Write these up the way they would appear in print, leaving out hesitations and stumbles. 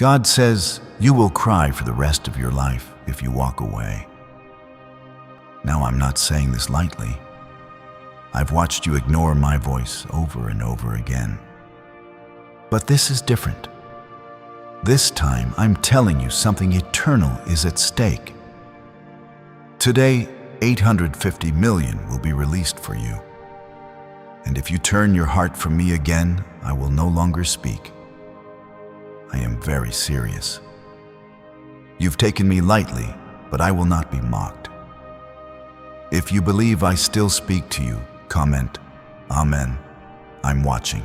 God says you will cry for the rest of your life if you walk away. Now, I'm not saying this lightly. I've watched you ignore my voice over and over again. But this is different. This time, I'm telling you something eternal is at stake. Today, 850 million will be released for you. And if you turn your heart from me again, I will no longer speak. I am very serious. You've taken me lightly, but I will not be mocked. If you believe I still speak to you, comment, Amen. I'm watching.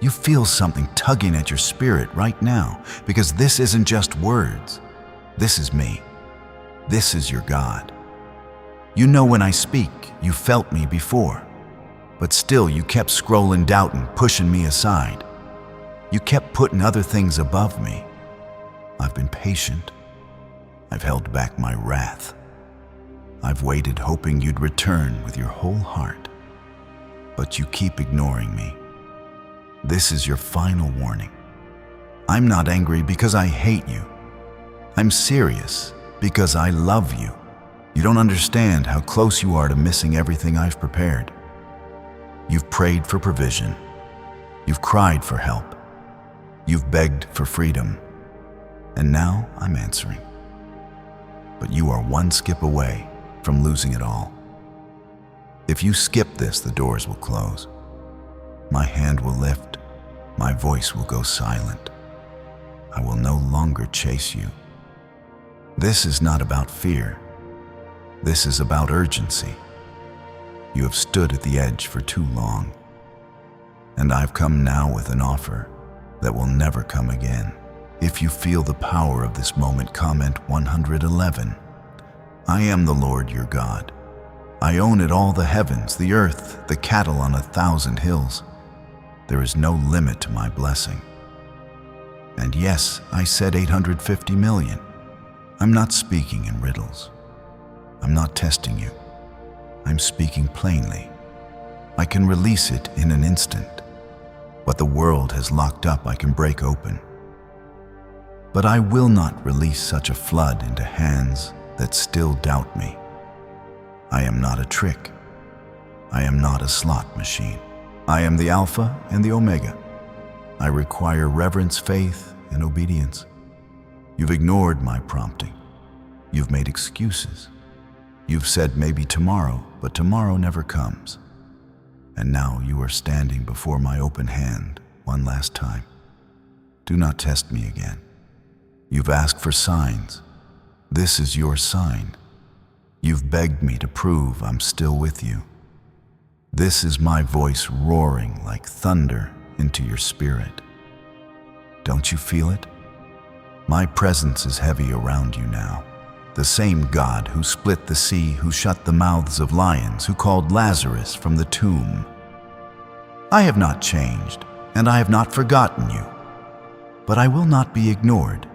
You feel something tugging at your spirit right now, because this isn't just words. This is me. This is your God. You know when I speak, you felt me before, but still you kept scrolling, doubting, pushing me aside. You kept putting other things above me. I've been patient. I've held back my wrath. I've waited hoping you'd return with your whole heart, but you keep ignoring me. This is your final warning. I'm not angry because I hate you. I'm serious because I love you. You don't understand how close you are to missing everything I've prepared. You've prayed for provision. You've cried for help. You've begged for freedom. And now I'm answering. But you are one skip away from losing it all. If you skip this, the doors will close. My hand will lift. My voice will go silent. I will no longer chase you. This is not about fear. This is about urgency. You have stood at the edge for too long. And I've come now with an offer that will never come again. If you feel the power of this moment, comment 111. I am the Lord your God. I own it all, the heavens, the earth, the cattle on 1,000 hills. There is no limit to my blessing. And yes, I said 850 million. I'm not speaking in riddles. I'm not testing you. I'm speaking plainly. I can release it in an instant. What the world has locked up, I can break open. But I will not release such a flood into hands that still doubt me. I am not a trick. I am not a slot machine. I am the Alpha and the Omega. I require reverence, faith, and obedience. You've ignored my prompting. You've made excuses. You've said maybe tomorrow, but tomorrow never comes. And now you are standing before my open hand one last time. Do not test me again. You've asked for signs. This is your sign. You've begged me to prove I'm still with you. This is my voice roaring like thunder into your spirit. Don't you feel it? My presence is heavy around you now. The same God who split the sea, who shut the mouths of lions, who called Lazarus from the tomb. I have not changed, and I have not forgotten you, but I will not be ignored.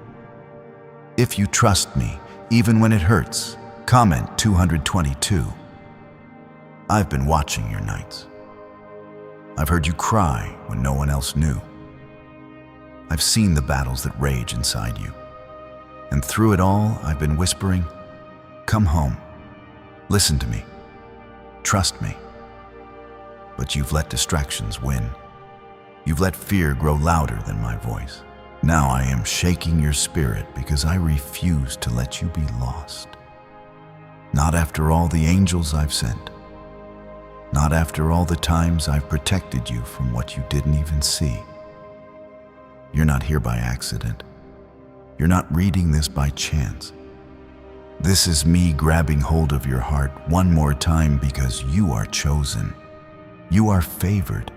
If you trust me, even when it hurts, comment 222. I've been watching your nights. I've heard you cry when no one else knew. I've seen the battles that rage inside you. And through it all, I've been whispering, come home, listen to me, trust me. But you've let distractions win. You've let fear grow louder than my voice. Now I am shaking your spirit because I refuse to let you be lost. Not after all the angels I've sent. Not after all the times I've protected you from what you didn't even see. You're not here by accident. You're not reading this by chance. This is me grabbing hold of your heart one more time because you are chosen. You are favored.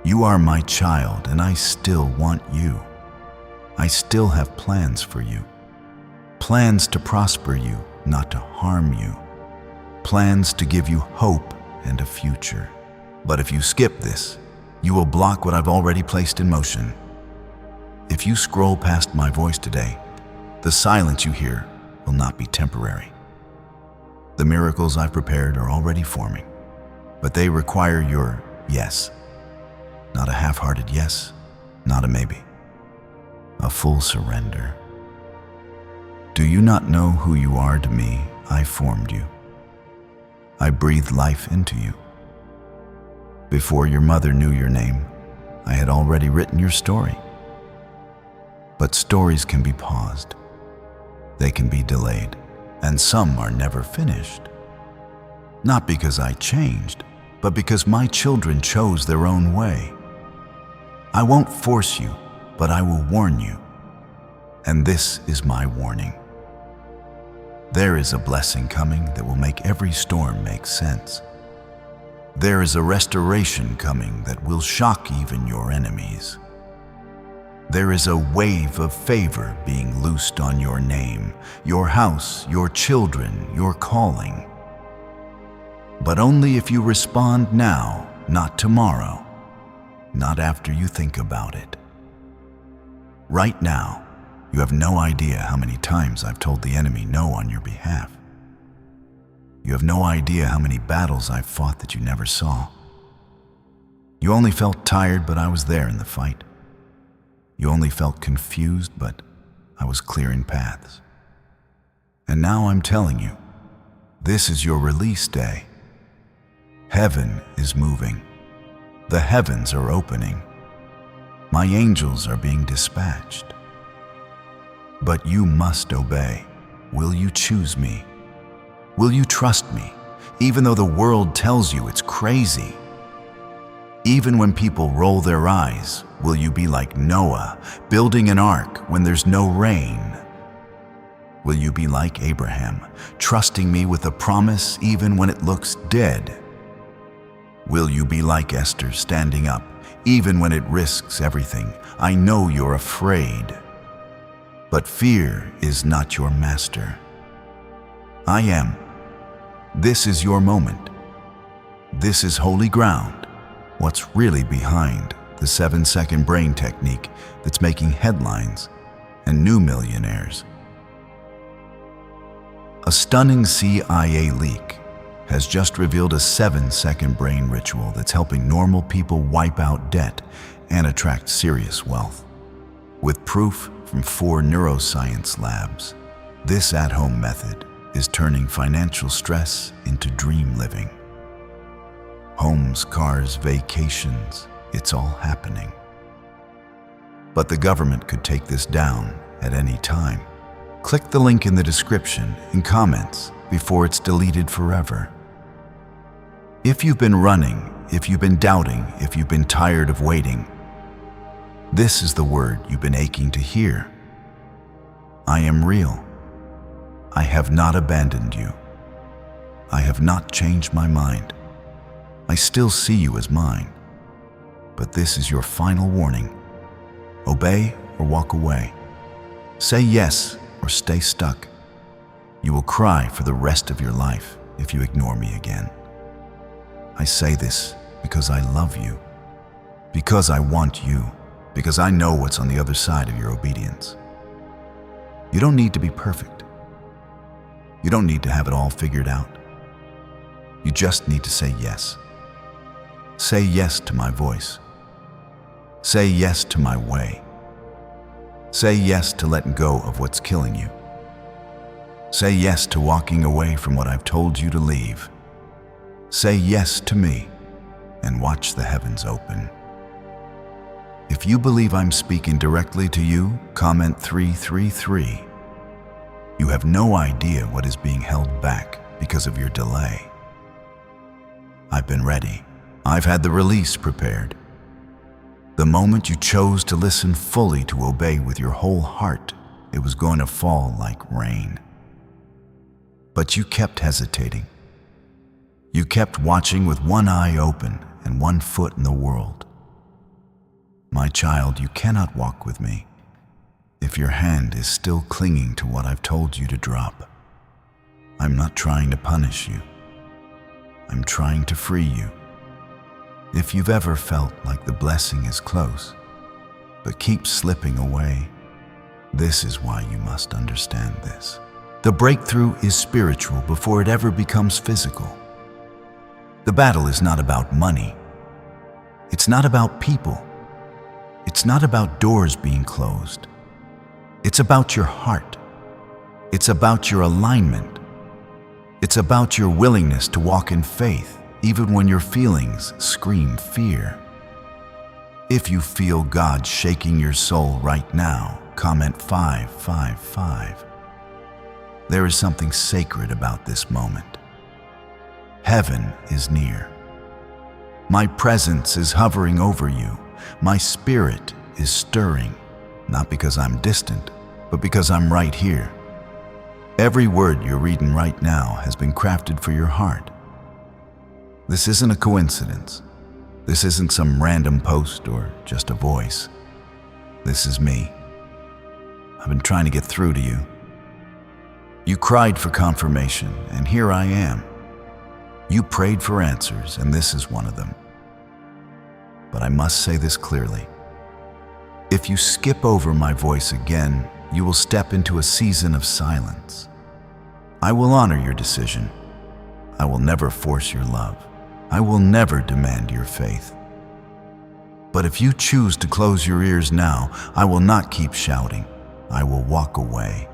You are my child, and I still want you. I still have plans for you. Plans to prosper you, not to harm you. Plans to give you hope and a future. But if you skip this, you will block what I've already placed in motion. If you scroll past my voice today, the silence you hear will not be temporary. The miracles I've prepared are already forming, but they require your yes. Not a half-hearted yes, not a maybe. a full surrender. Do you not know who you are to me? I formed you. I breathed life into you. Before your mother knew your name, I had already written your story. But stories can be paused. They can be delayed, and some are never finished. Not because I changed, but because my children chose their own way. I won't force you, but I will warn you. And this is my warning. There is a blessing coming that will make every storm make sense. There is a restoration coming that will shock even your enemies. There is a wave of favor being loosed on your name, your house, your children, your calling. But only if you respond now, not tomorrow, not after you think about it. Right now, you have no idea how many times I've told the enemy no on your behalf. You have no idea how many battles I've fought that you never saw. You only felt tired, but I was there in the fight. You only felt confused, but I was clearing paths. And now I'm telling you, this is your release day. Heaven is moving. The heavens are opening. My angels are being dispatched. But you must obey. Will you choose me? Will you trust me, even though the world tells you it's crazy? Even when people roll their eyes, will you be like Noah, building an ark when there's no rain? Will you be like Abraham, trusting me with a promise even when it looks dead? Will you be like Esther, standing up even when it risks everything? I know you're afraid, but fear is not your master. I am. This is your moment. This is holy ground. What's really behind the 7-second brain technique that's making headlines and new millionaires? A stunning CIA leak has just revealed a 7-second brain ritual that's helping normal people wipe out debt and attract serious wealth. With proof from 4 neuroscience labs, this at-home method is turning financial stress into dream living. Homes, cars, vacations, it's all happening. But the government could take this down at any time. Click the link in the description and comments before it's deleted forever. If you've been running, if you've been doubting, if you've been tired of waiting, this is the word you've been aching to hear. I am real. I have not abandoned you. I have not changed my mind. I still see you as mine. But this is your final warning. Obey or walk away. Say yes or stay stuck. You will cry for the rest of your life if you ignore me again. I say this because I love you, because I want you, because I know what's on the other side of your obedience. You don't need to be perfect. You don't need to have it all figured out. You just need to say yes. Say yes to my voice. Say yes to my way. Say yes to letting go of what's killing you. Say yes to walking away from what I've told you to leave. Say yes to me and watch the heavens open. If you believe I'm speaking directly to you, comment 333. You have no idea what is being held back because of your delay. I've been ready. I've had the release prepared. The moment you chose to listen fully, to obey with your whole heart, it was going to fall like rain. But you kept hesitating. You kept watching with one eye open and one foot in the world. My child, you cannot walk with me if your hand is still clinging to what I've told you to drop. I'm not trying to punish you. I'm trying to free you. If you've ever felt like the blessing is close, but keeps slipping away, this is why you must understand this. The breakthrough is spiritual before it ever becomes physical. The battle is not about money. It's not about people. It's not about doors being closed. It's about your heart. It's about your alignment. It's about your willingness to walk in faith, even when your feelings scream fear. If you feel God shaking your soul right now, comment 555. There is something sacred about this moment. Heaven is near. My presence is hovering over you. My spirit is stirring, not because I'm distant, but because I'm right here. Every word you're reading right now has been crafted for your heart. This isn't a coincidence. This isn't some random post or just a voice. This is me. I've been trying to get through to you. You cried for confirmation, and here I am. You prayed for answers, and this is one of them. But I must say this clearly. If you skip over my voice again, you will step into a season of silence. I will honor your decision. I will never force your love. I will never demand your faith. But if you choose to close your ears now, I will not keep shouting. I will walk away.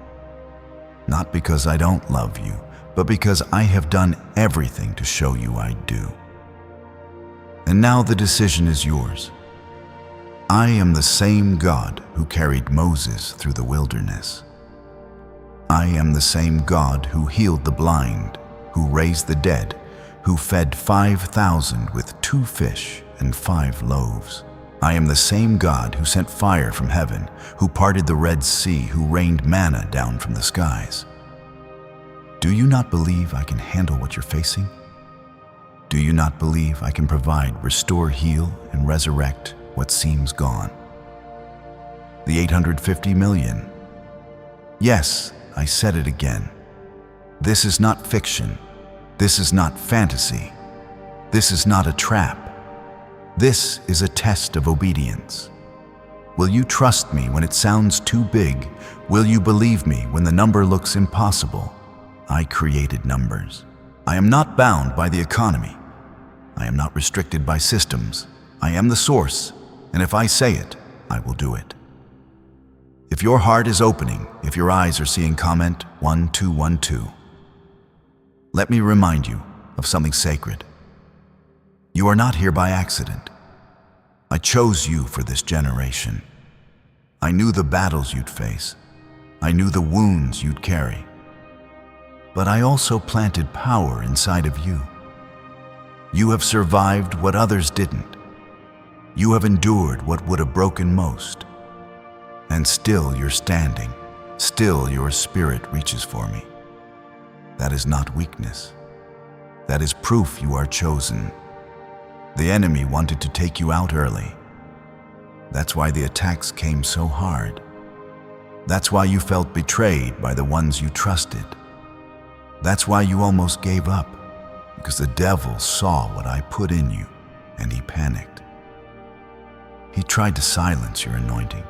Not because I don't love you, but because I have done everything to show you I do. And now the decision is yours. I am the same God who carried Moses through the wilderness. I am the same God who healed the blind, who raised the dead, who fed 5,000 with 2 fish and 5 loaves. I am the same God who sent fire from heaven, who parted the Red Sea, who rained manna down from the skies. Do you not believe I can handle what you're facing? Do you not believe I can provide, restore, heal, and resurrect what seems gone? The 850 million. Yes, I said it again. This is not fiction. This is not fantasy. This is not a trap. This is a test of obedience. Will you trust me when it sounds too big? Will you believe me when the number looks impossible? I created numbers. I am not bound by the economy. I am not restricted by systems. I am the source, and if I say it, I will do it. If your heart is opening, if your eyes are seeing comment 1212, let me remind you of something sacred. You are not here by accident. I chose you for this generation. I knew the battles you'd face. I knew the wounds you'd carry. But I also planted power inside of you. You have survived what others didn't. You have endured what would have broken most. And still you're standing. Still your spirit reaches for me. That is not weakness. That is proof you are chosen. The enemy wanted to take you out early. That's why the attacks came so hard. That's why you felt betrayed by the ones you trusted. That's why you almost gave up, because the devil saw what I put in you, and he panicked. He tried to silence your anointing.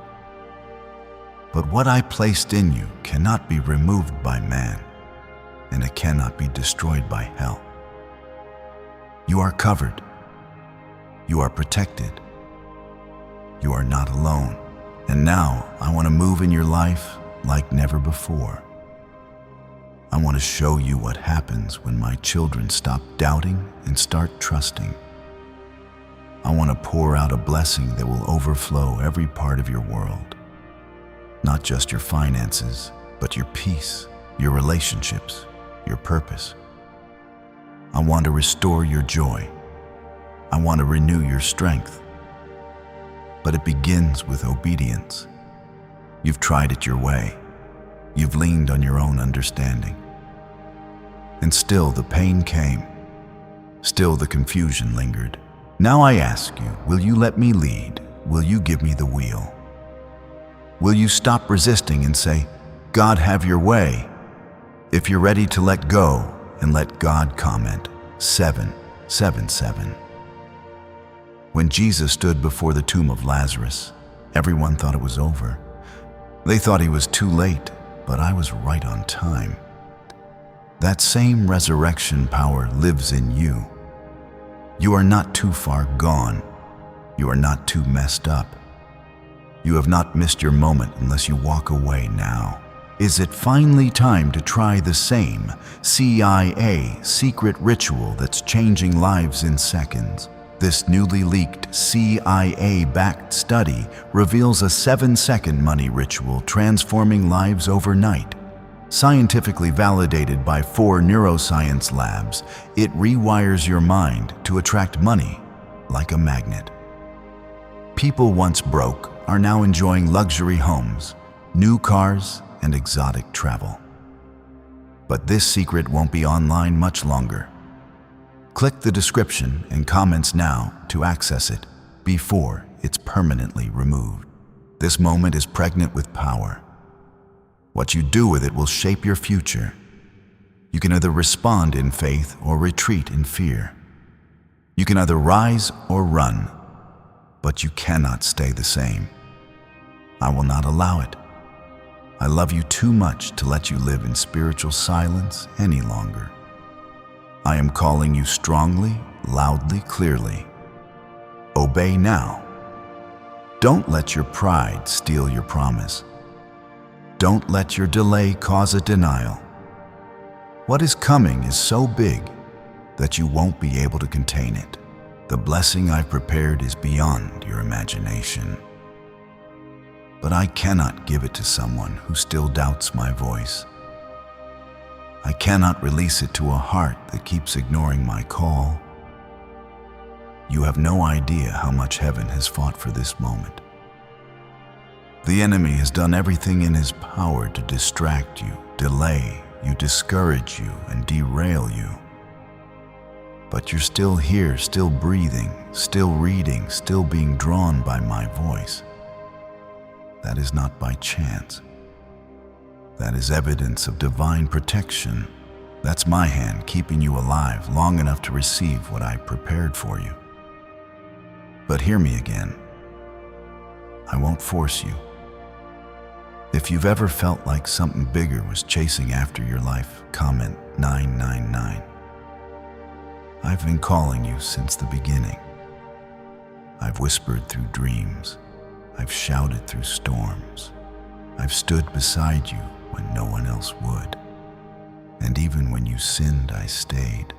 But what I placed in you cannot be removed by man, and it cannot be destroyed by hell. You are covered. You are protected. You are not alone. And now I want to move in your life like never before. I want to show you what happens when my children stop doubting and start trusting. I want to pour out a blessing that will overflow every part of your world. Not just your finances, but your peace, your relationships, your purpose. I want to restore your joy. I want to renew your strength. But it begins with obedience. You've tried it your way. You've leaned on your own understanding. And still the pain came. Still the confusion lingered. Now I ask you, will you let me lead? Will you give me the wheel? Will you stop resisting and say, God, have your way? If you're ready to let go and let God comment 777. When Jesus stood before the tomb of Lazarus, everyone thought it was over. They thought he was too late, but I was right on time. That same resurrection power lives in you. You are not too far gone. You are not too messed up. You have not missed your moment unless you walk away now. Is it finally time to try the same CIA secret ritual that's changing lives in seconds? This newly leaked CIA-backed study reveals a 7-second money ritual transforming lives overnight. Scientifically validated by 4 neuroscience labs, it rewires your mind to attract money like a magnet. People once broke are now enjoying luxury homes, new cars, and exotic travel. But this secret won't be online much longer. Click the description and comments now to access it before it's permanently removed. This moment is pregnant with power. What you do with it will shape your future. You can either respond in faith or retreat in fear. You can either rise or run, but you cannot stay the same. I will not allow it. I love you too much to let you live in spiritual silence any longer. I am calling you strongly, loudly, clearly. Obey now. Don't let your pride steal your promise. Don't let your delay cause a denial. What is coming is so big that you won't be able to contain it. The blessing I've prepared is beyond your imagination. But I cannot give it to someone who still doubts my voice. I cannot release it to a heart that keeps ignoring my call. You have no idea how much heaven has fought for this moment. The enemy has done everything in his power to distract you, delay you, discourage you, and derail you. But you're still here, still breathing, still reading, still being drawn by my voice. That is not by chance. That is evidence of divine protection. That's my hand keeping you alive long enough to receive what I prepared for you. But hear me again. I won't force you. If you've ever felt like something bigger was chasing after your life, comment 999. I've been calling you since the beginning. I've whispered through dreams. I've shouted through storms. I've stood beside you when no one else would. And even when you sinned, I stayed.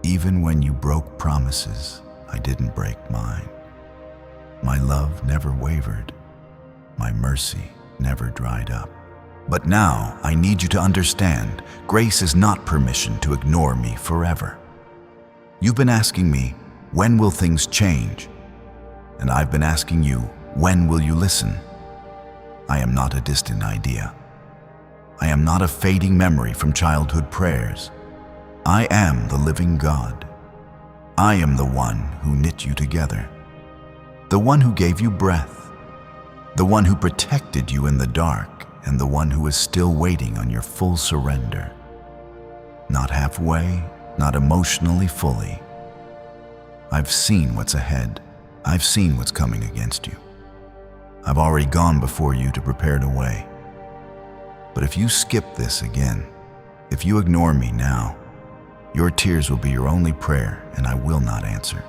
Even when you broke promises, I didn't break mine. My love never wavered. My mercy never dried up. But now I need you to understand, grace is not permission to ignore me forever. You've been asking me, when will things change? And I've been asking you, when will you listen? I am not a distant idea. I am not a fading memory from childhood prayers. I am the living God. I am the one who knit you together, the one who gave you breath, the one who protected you in the dark, and the one who is still waiting on your full surrender. Not halfway, not emotionally, fully. I've seen what's ahead. I've seen what's coming against you. I've already gone before you to prepare the way. But if you skip this again, if you ignore me now, your tears will be your only prayer, and I will not answer.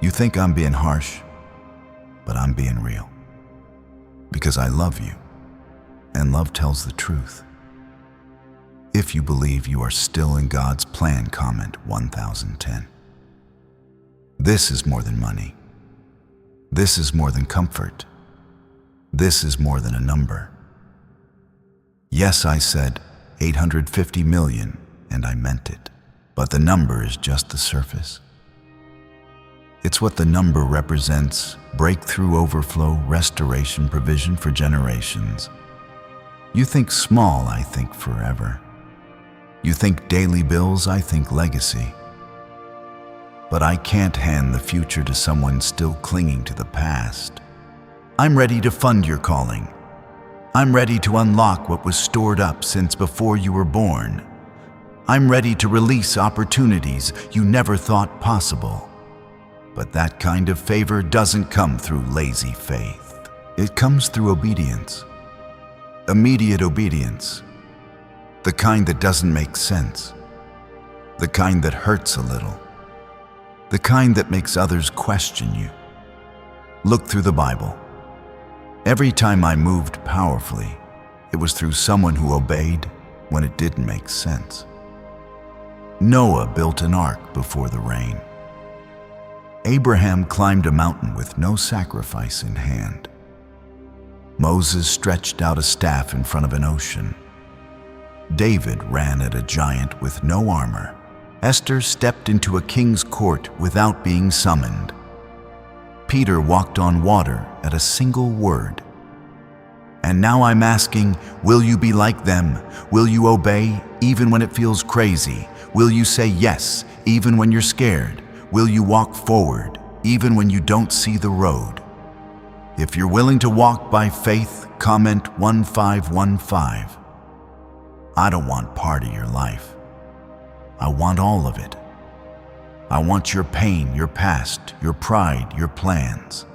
You think I'm being harsh, but I'm being real. Because I love you, and love tells the truth. If you believe you are still in God's plan, comment 1010. This is more than money. This is more than comfort. This is more than a number. Yes, I said 850 million, and I meant it. But the number is just the surface. It's what the number represents: breakthrough, overflow, restoration, provision for generations. You think small, I think forever. You think daily bills, I think legacy. But I can't hand the future to someone still clinging to the past. I'm ready to fund your calling. I'm ready to unlock what was stored up since before you were born. I'm ready to release opportunities you never thought possible. But that kind of favor doesn't come through lazy faith. It comes through obedience. Immediate obedience. The kind that doesn't make sense. The kind that hurts a little. The kind that makes others question you. Look through the Bible. Every time I moved powerfully, it was through someone who obeyed when it didn't make sense. Noah built an ark before the rain. Abraham climbed a mountain with no sacrifice in hand. Moses stretched out a staff in front of an ocean. David ran at a giant with no armor. Esther stepped into a king's court without being summoned. Peter walked on water at a single word. And now I'm asking, will you be like them? Will you obey even when it feels crazy? Will you say yes even when you're scared? Will you walk forward even when you don't see the road? If you're willing to walk by faith, comment 1515. I don't want part of your life. I want all of it. I want your pain, your past, your pride, your plans.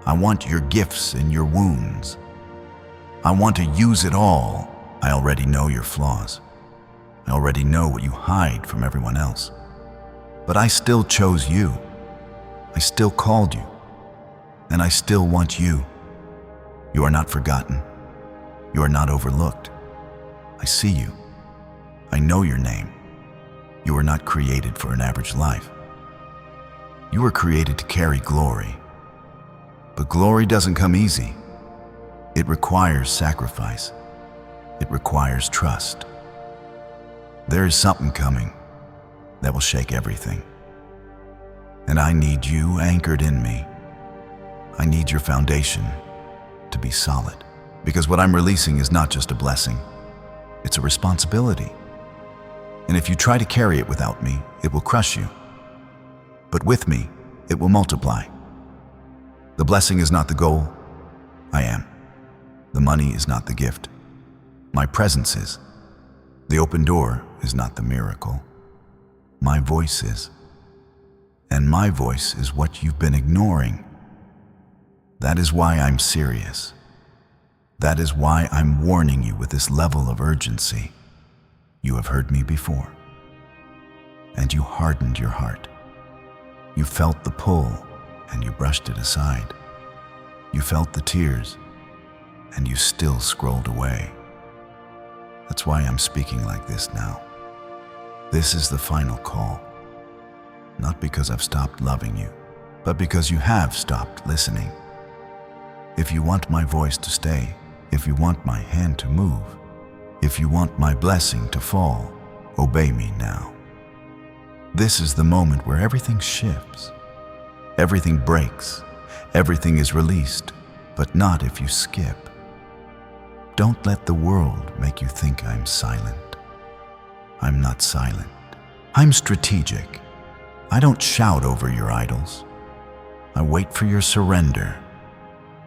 I want your gifts and your wounds. I want to use it all. I already know your flaws. I already know what you hide from everyone else. But I still chose you. I still called you. And I still want you. You are not forgotten. You are not overlooked. I see you. I know your name. You were not created for an average life. You were created to carry glory. But glory doesn't come easy. It requires sacrifice. It requires trust. There is something coming that will shake everything. And I need you anchored in me. I need your foundation to be solid. Because what I'm releasing is not just a blessing. It's a responsibility. And if you try to carry it without me, it will crush you. But with me, it will multiply. The blessing is not the goal. I am. The money is not the gift. My presence is. The open door is not the miracle. My voice is. And my voice is what you've been ignoring. That is why I'm serious. That is why I'm warning you with this level of urgency. You have heard me before, and you hardened your heart. You felt the pull, and you brushed it aside. You felt the tears, and you still scrolled away. That's why I'm speaking like this now. This is the final call. Not because I've stopped loving you, but because you have stopped listening. If you want my voice to stay, if you want my hand to move, if you want my blessing to fall, obey me now. This is the moment where everything shifts. Everything breaks. Everything is released, but not if you skip. Don't let the world make you think I'm silent. I'm not silent. I'm strategic. I don't shout over your idols. I wait for your surrender.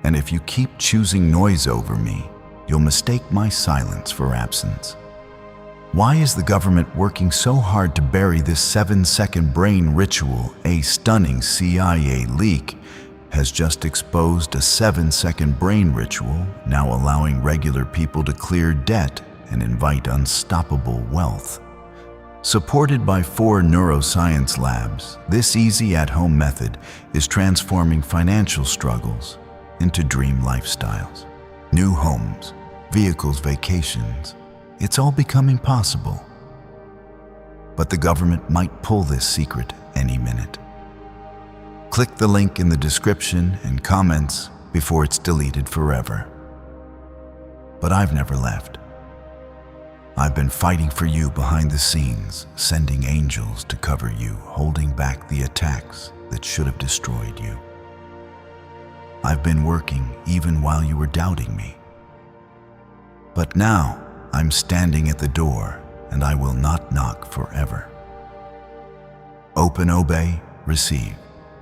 And if you keep choosing noise over me, you'll mistake my silence for absence. Why is the government working so hard to bury this 7-second brain ritual? A stunning CIA leak has just exposed a 7-second brain ritual, now allowing regular people to clear debt and invite unstoppable wealth. Supported by 4 neuroscience labs, this easy at-home method is transforming financial struggles into dream lifestyles. New homes, vehicles, vacations, it's all becoming possible. But the government might pull this secret any minute. Click the link in the description and comments before it's deleted forever. But I've never left. I've been fighting for you behind the scenes, sending angels to cover you, holding back the attacks that should have destroyed you. I've been working even while you were doubting me. But now I'm standing at the door, and I will not knock forever. Open, obey, receive.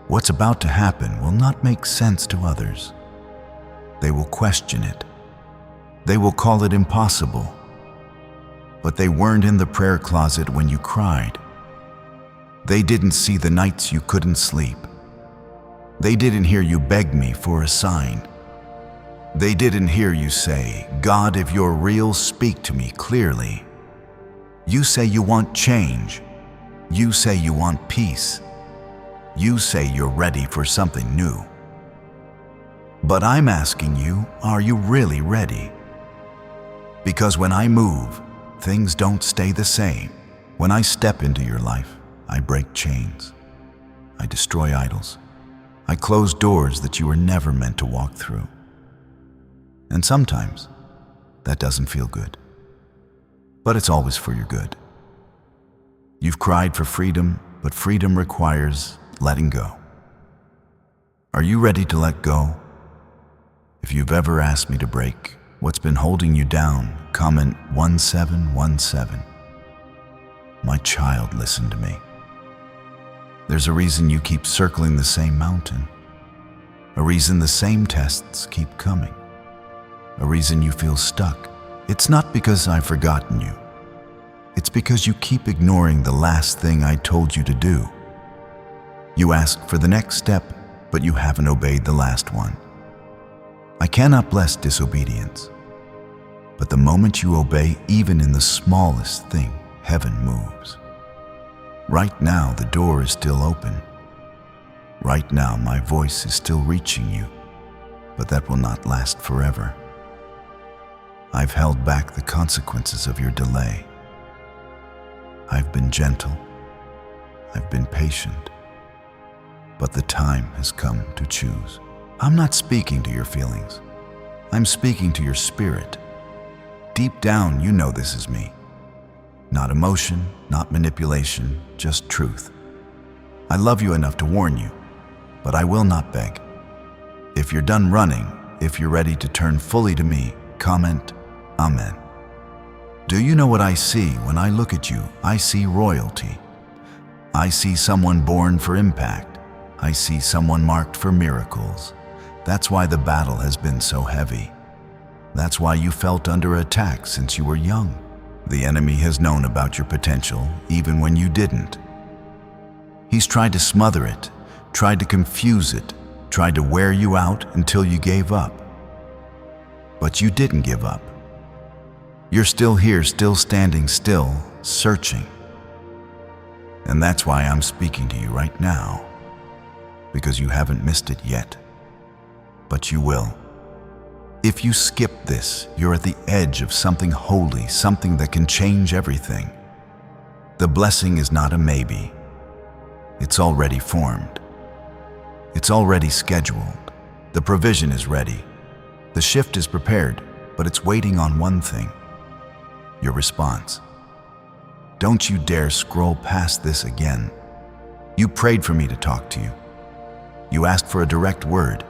What's about to happen will not make sense to others. They will question it. They will call it impossible. But they weren't in the prayer closet when you cried. They didn't see the nights you couldn't sleep. They didn't hear you beg me for a sign. They didn't hear you say, God, if you're real, speak to me clearly. You say you want change. You say you want peace. You say you're ready for something new. But I'm asking you, are you really ready? Because when I move, things don't stay the same. When I step into your life, I break chains. I destroy idols. I close doors that you were never meant to walk through. And sometimes, that doesn't feel good. But it's always for your good. You've cried for freedom, but freedom requires letting go. Are you ready to let go? If you've ever asked me to break what's been holding you down, comment 1717. My child, listen to me. There's a reason you keep circling the same mountain, a reason the same tests keep coming, a reason you feel stuck. It's not because I've forgotten you. It's because you keep ignoring the last thing I told you to do. You ask for the next step, but you haven't obeyed the last one. I cannot bless disobedience, but the moment you obey, even in the smallest thing, heaven moves. Right now, the door is still open. Right now, my voice is still reaching you, but that will not last forever. I've held back the consequences of your delay. I've been gentle. I've been patient. But the time has come to choose. I'm not speaking to your feelings. I'm speaking to your spirit. Deep down, you know this is me. Not emotion, not manipulation, just truth. I love you enough to warn you, but I will not beg. If you're done running, if you're ready to turn fully to me, comment, Amen. Do you know what I see when I look at you? I see royalty. I see someone born for impact. I see someone marked for miracles. That's why the battle has been so heavy. That's why you felt under attack since you were young. The enemy has known about your potential even when you didn't. He's tried to smother it, tried to confuse it, tried to wear you out until you gave up. But you didn't give up. You're still here, still standing still, searching. And that's why I'm speaking to you right now, because you haven't missed it yet. But you will. If you skip this, you're at the edge of something holy, something that can change everything. The blessing is not a maybe. It's already formed. It's already scheduled. The provision is ready. The shift is prepared, but it's waiting on one thing: your response. Don't you dare scroll past this again. You prayed for me to talk to you. You asked for a direct word.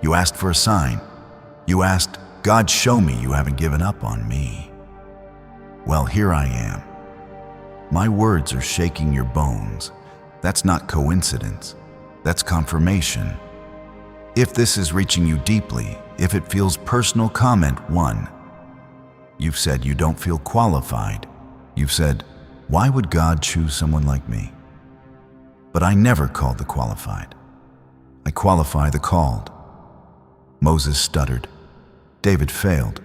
You asked for a sign. You asked, God, show me you haven't given up on me. Well, here I am. My words are shaking your bones. That's not coincidence. That's confirmation. If this is reaching you deeply, if it feels personal, comment 1. You've said you don't feel qualified. You've said, why would God choose someone like me? But I never called the qualified. I qualify the called. Moses stuttered. David failed.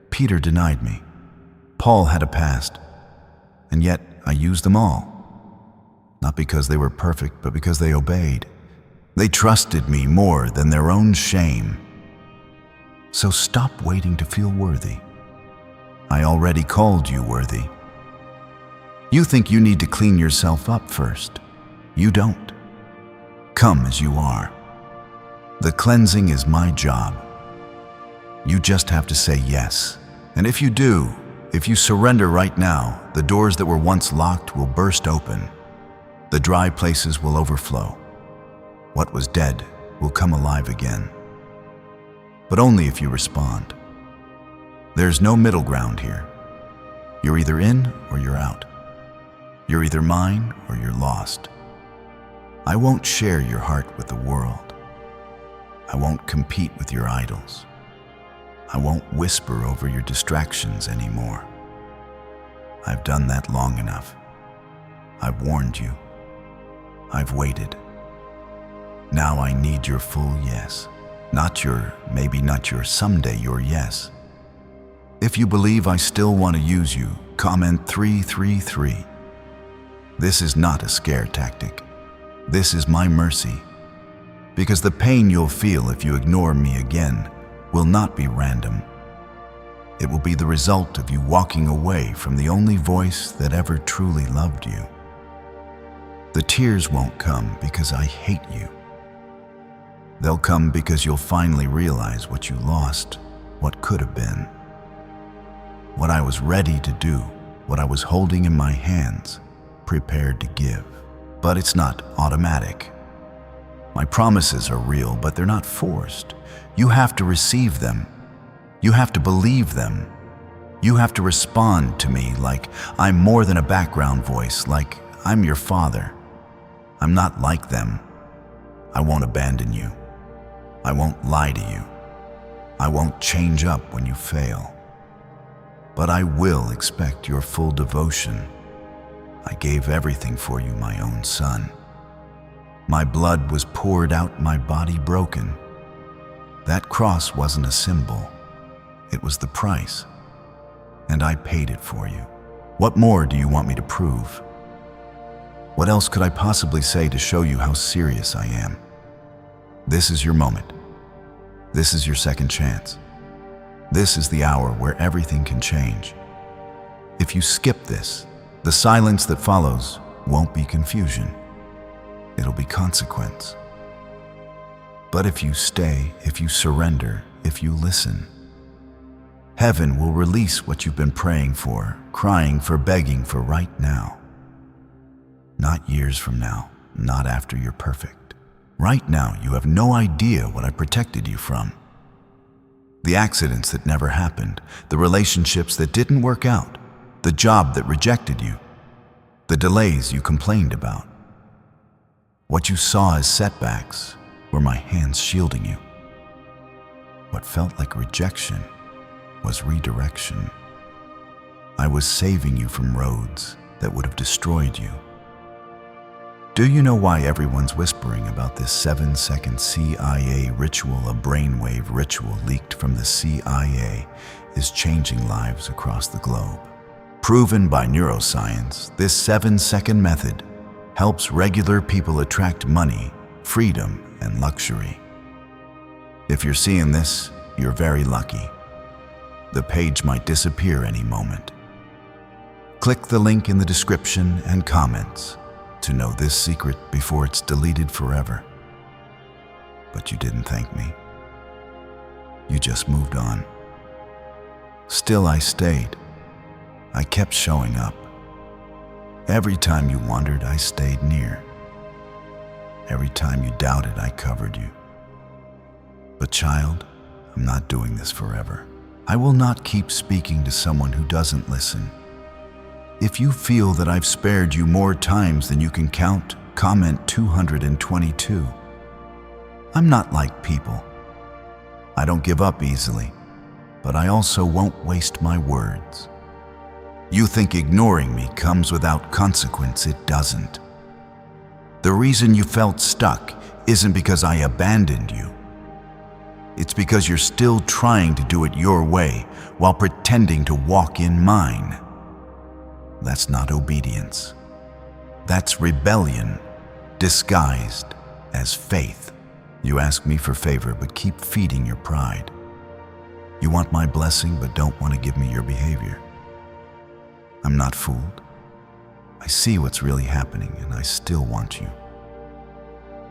Peter denied me. Paul had a past. And yet I used them all. Not because they were perfect, but because they obeyed. They trusted me more than their own shame. So stop waiting to feel worthy. I already called you worthy. You think you need to clean yourself up first. You don't. Come as you are. The cleansing is my job. You just have to say yes. And if you do, if you surrender right now, the doors that were once locked will burst open. The dry places will overflow. What was dead will come alive again. But only if you respond. There's no middle ground here. You're either in or you're out. You're either mine or you're lost. I won't share your heart with the world. I won't compete with your idols. I won't whisper over your distractions anymore. I've done that long enough. I've warned you. I've waited. Now I need your full yes. Not your, maybe not your someday, your yes. If you believe I still want to use you, comment 333. This is not a scare tactic. This is my mercy. Because the pain you'll feel if you ignore me again will not be random. It will be the result of you walking away from the only voice that ever truly loved you. The tears won't come because I hate you. They'll come because you'll finally realize what you lost, what could have been. What I was ready to do, what I was holding in my hands, prepared to give. But it's not automatic. My promises are real, but they're not forced. You have to receive them. You have to believe them. You have to respond to me like I'm more than a background voice, like I'm your father. I'm not like them. I won't abandon you. I won't lie to you. I won't change up when you fail. But I will expect your full devotion. I gave everything for you, my own son. My blood was poured out, my body broken. That cross wasn't a symbol. It was the price. And I paid it for you. What more do you want me to prove? What else could I possibly say to show you how serious I am? This is your moment. This is your second chance. This is the hour where everything can change. If you skip this, the silence that follows won't be confusion. It'll be consequence. But if you stay, if you surrender, if you listen, heaven will release what you've been praying for, crying for, begging for right now. Not years from now, not after you're perfect. Right now, you have no idea what I protected you from. The accidents that never happened, the relationships that didn't work out, the job that rejected you, the delays you complained about. What you saw as setbacks were my hands shielding you. What felt like rejection was redirection. I was saving you from roads that would have destroyed you. Do you know why everyone's whispering about this 7-second CIA ritual? A brainwave ritual leaked from the CIA is changing lives across the globe. Proven by neuroscience, this 7-second method helps regular people attract money, freedom, and luxury. If you're seeing this, you're very lucky. The page might disappear any moment. Click the link in the description and comments to know this secret before it's deleted forever. But you didn't thank me. You just moved on. Still, I stayed. I kept showing up. Every time you wondered, I stayed near. Every time you doubted, I covered you. But child, I'm not doing this forever. I will not keep speaking to someone who doesn't listen. If you feel that I've spared you more times than you can count, comment 222. I'm not like people. I don't give up easily, but I also won't waste my words. You think ignoring me comes without consequence. It doesn't. The reason you felt stuck isn't because I abandoned you. It's because you're still trying to do it your way while pretending to walk in mine. That's not obedience. That's rebellion, disguised as faith. You ask me for favor, but keep feeding your pride. You want my blessing, but don't want to give me your behavior. I'm not fooled. I see what's really happening, and I still want you.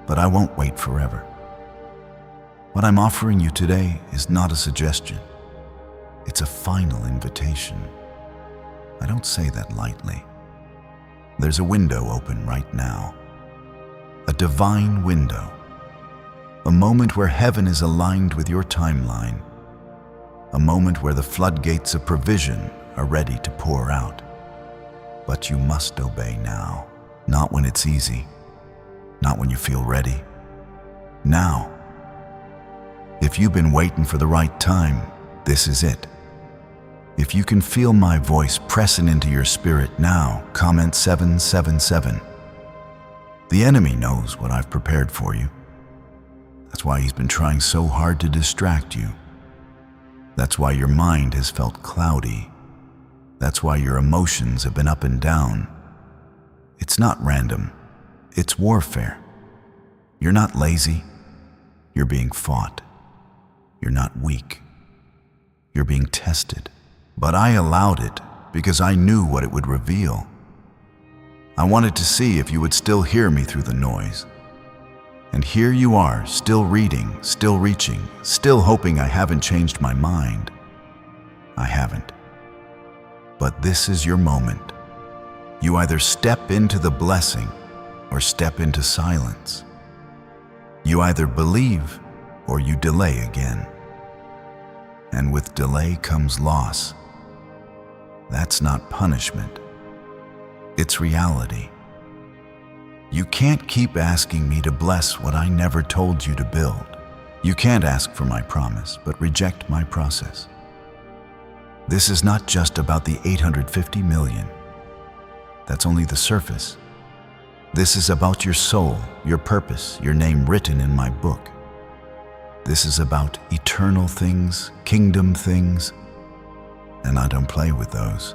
But I won't wait forever. What I'm offering you today is not a suggestion. It's a final invitation. I don't say that lightly. There's a window open right now. A divine window. A moment where heaven is aligned with your timeline. A moment where the floodgates of provision are ready to pour out. But you must obey now. Not when it's easy. Not when you feel ready. Now. If you've been waiting for the right time, this is it. If you can feel my voice pressing into your spirit now, comment 777. The enemy knows what I've prepared for you. That's why he's been trying so hard to distract you. That's why your mind has felt cloudy. That's why your emotions have been up and down. It's not random. It's warfare. You're not lazy. You're being fought. You're not weak. You're being tested. But I allowed it because I knew what it would reveal. I wanted to see if you would still hear me through the noise. And here you are, still reading, still reaching, still hoping I haven't changed my mind. I haven't. But this is your moment. You either step into the blessing or step into silence. You either believe or you delay again. And with delay comes loss. That's not punishment. It's reality. You can't keep asking me to bless what I never told you to build. You can't ask for my promise, but reject my process. This is not just about the 850 million. That's only the surface. This is about your soul, your purpose, your name written in my book. This is about eternal things, kingdom things, and I don't play with those.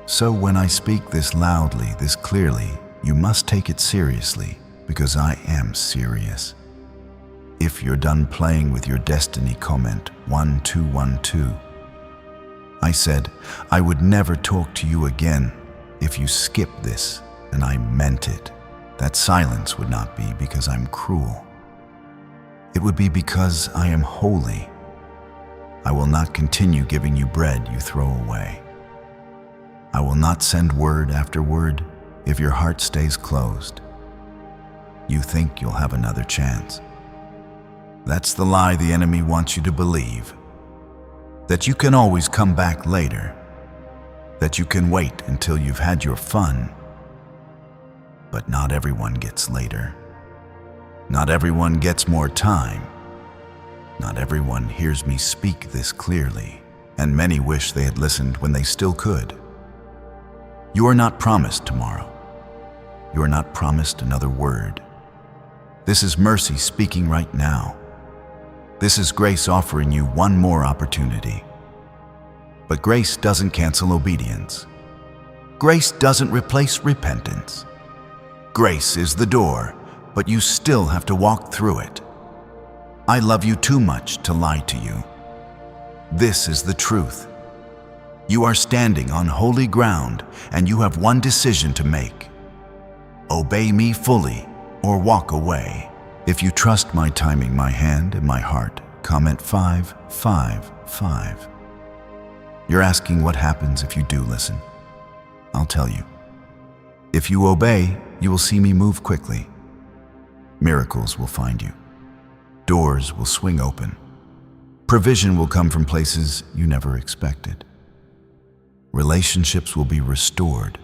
So when I speak this loudly, this clearly, you must take it seriously, because I am serious. If you're done playing with your destiny, comment 1212. I said I would never talk to you again if you skip this, and I meant it. That silence would not be because I'm cruel. It would be because I am holy. I will not continue giving you bread you throw away. I will not send word after word if your heart stays closed. You think you'll have another chance. That's the lie the enemy wants you to believe. That you can always come back later. That you can wait until you've had your fun. But not everyone gets later. Not everyone gets more time. Not everyone hears me speak this clearly, and many wish they had listened when they still could. You are not promised tomorrow. You are not promised another word. This is mercy speaking right now. This is grace offering you one more opportunity. But grace doesn't cancel obedience. Grace doesn't replace repentance. Grace is the door, but you still have to walk through it. I love you too much to lie to you. This is the truth. You are standing on holy ground, and you have one decision to make. Obey me fully or walk away. If you trust my timing, my hand, and my heart, comment 555. You're asking what happens if you do listen. I'll tell you. If you obey, you will see me move quickly. Miracles will find you. Doors will swing open. Provision will come from places you never expected. Relationships will be restored.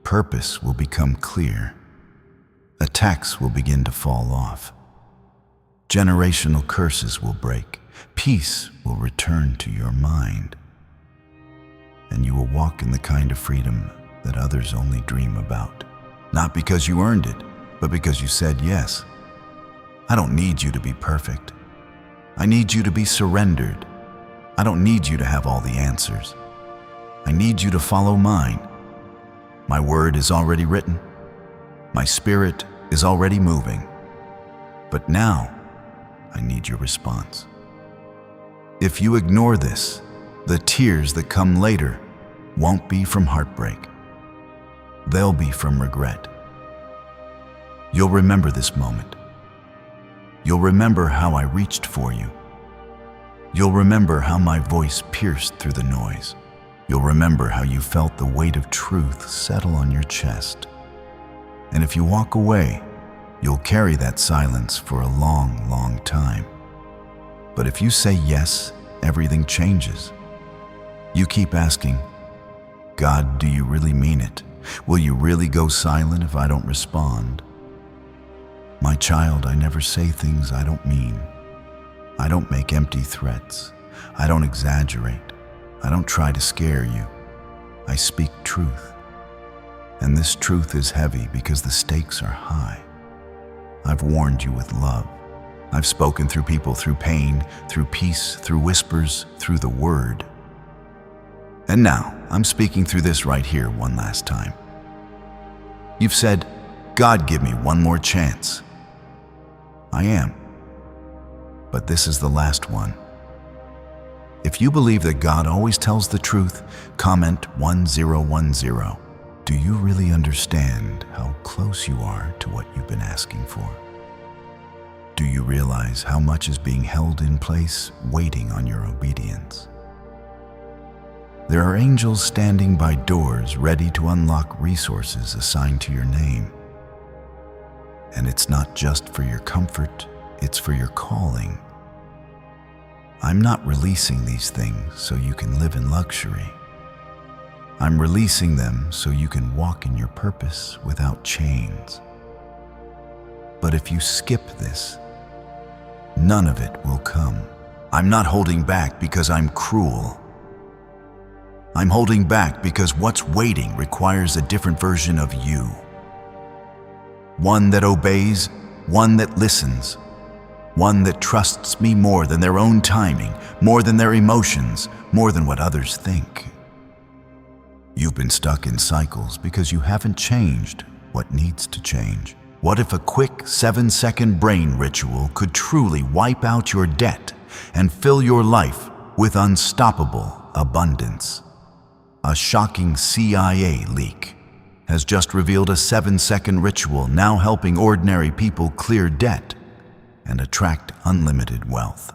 Purpose will become clear. Attacks will begin to fall off. Generational curses will break. Peace will return to your mind. And you will walk in the kind of freedom that others only dream about. Not because you earned it, but because you said yes. I don't need you to be perfect. I need you to be surrendered. I don't need you to have all the answers. I need you to follow mine. My word is already written. My spirit is already moving. But now, I need your response. If you ignore this, the tears that come later won't be from heartbreak. They'll be from regret. You'll remember this moment. You'll remember how I reached for you. You'll remember how my voice pierced through the noise. You'll remember how you felt the weight of truth settle on your chest. And if you walk away, you'll carry that silence for a long, long time. But if you say yes, everything changes. You keep asking, God, do you really mean it? Will you really go silent if I don't respond? My child, I never say things I don't mean. I don't make empty threats. I don't exaggerate. I don't try to scare you. I speak truth. And this truth is heavy because the stakes are high. I've warned you with love. I've spoken through people, through pain, through peace, through whispers, through the word. And now, I'm speaking through this right here one last time. You've said, God, give me one more chance. I am. But this is the last one. If you believe that God always tells the truth, comment 1010. Do you really understand how close you are to what you've been asking for? Do you realize how much is being held in place, waiting on your obedience? There are angels standing by doors ready to unlock resources assigned to your name. And it's not just for your comfort, it's for your calling. I'm not releasing these things so you can live in luxury. I'm releasing them so you can walk in your purpose without chains. But if you skip this, none of it will come. I'm not holding back because I'm cruel. I'm holding back because what's waiting requires a different version of you. One that obeys, one that listens, one that trusts me more than their own timing, more than their emotions, more than what others think. You've been stuck in cycles because you haven't changed what needs to change. What if a quick 7-second brain ritual could truly wipe out your debt and fill your life with unstoppable abundance? A shocking CIA leak has just revealed a 7-second ritual now helping ordinary people clear debt and attract unlimited wealth.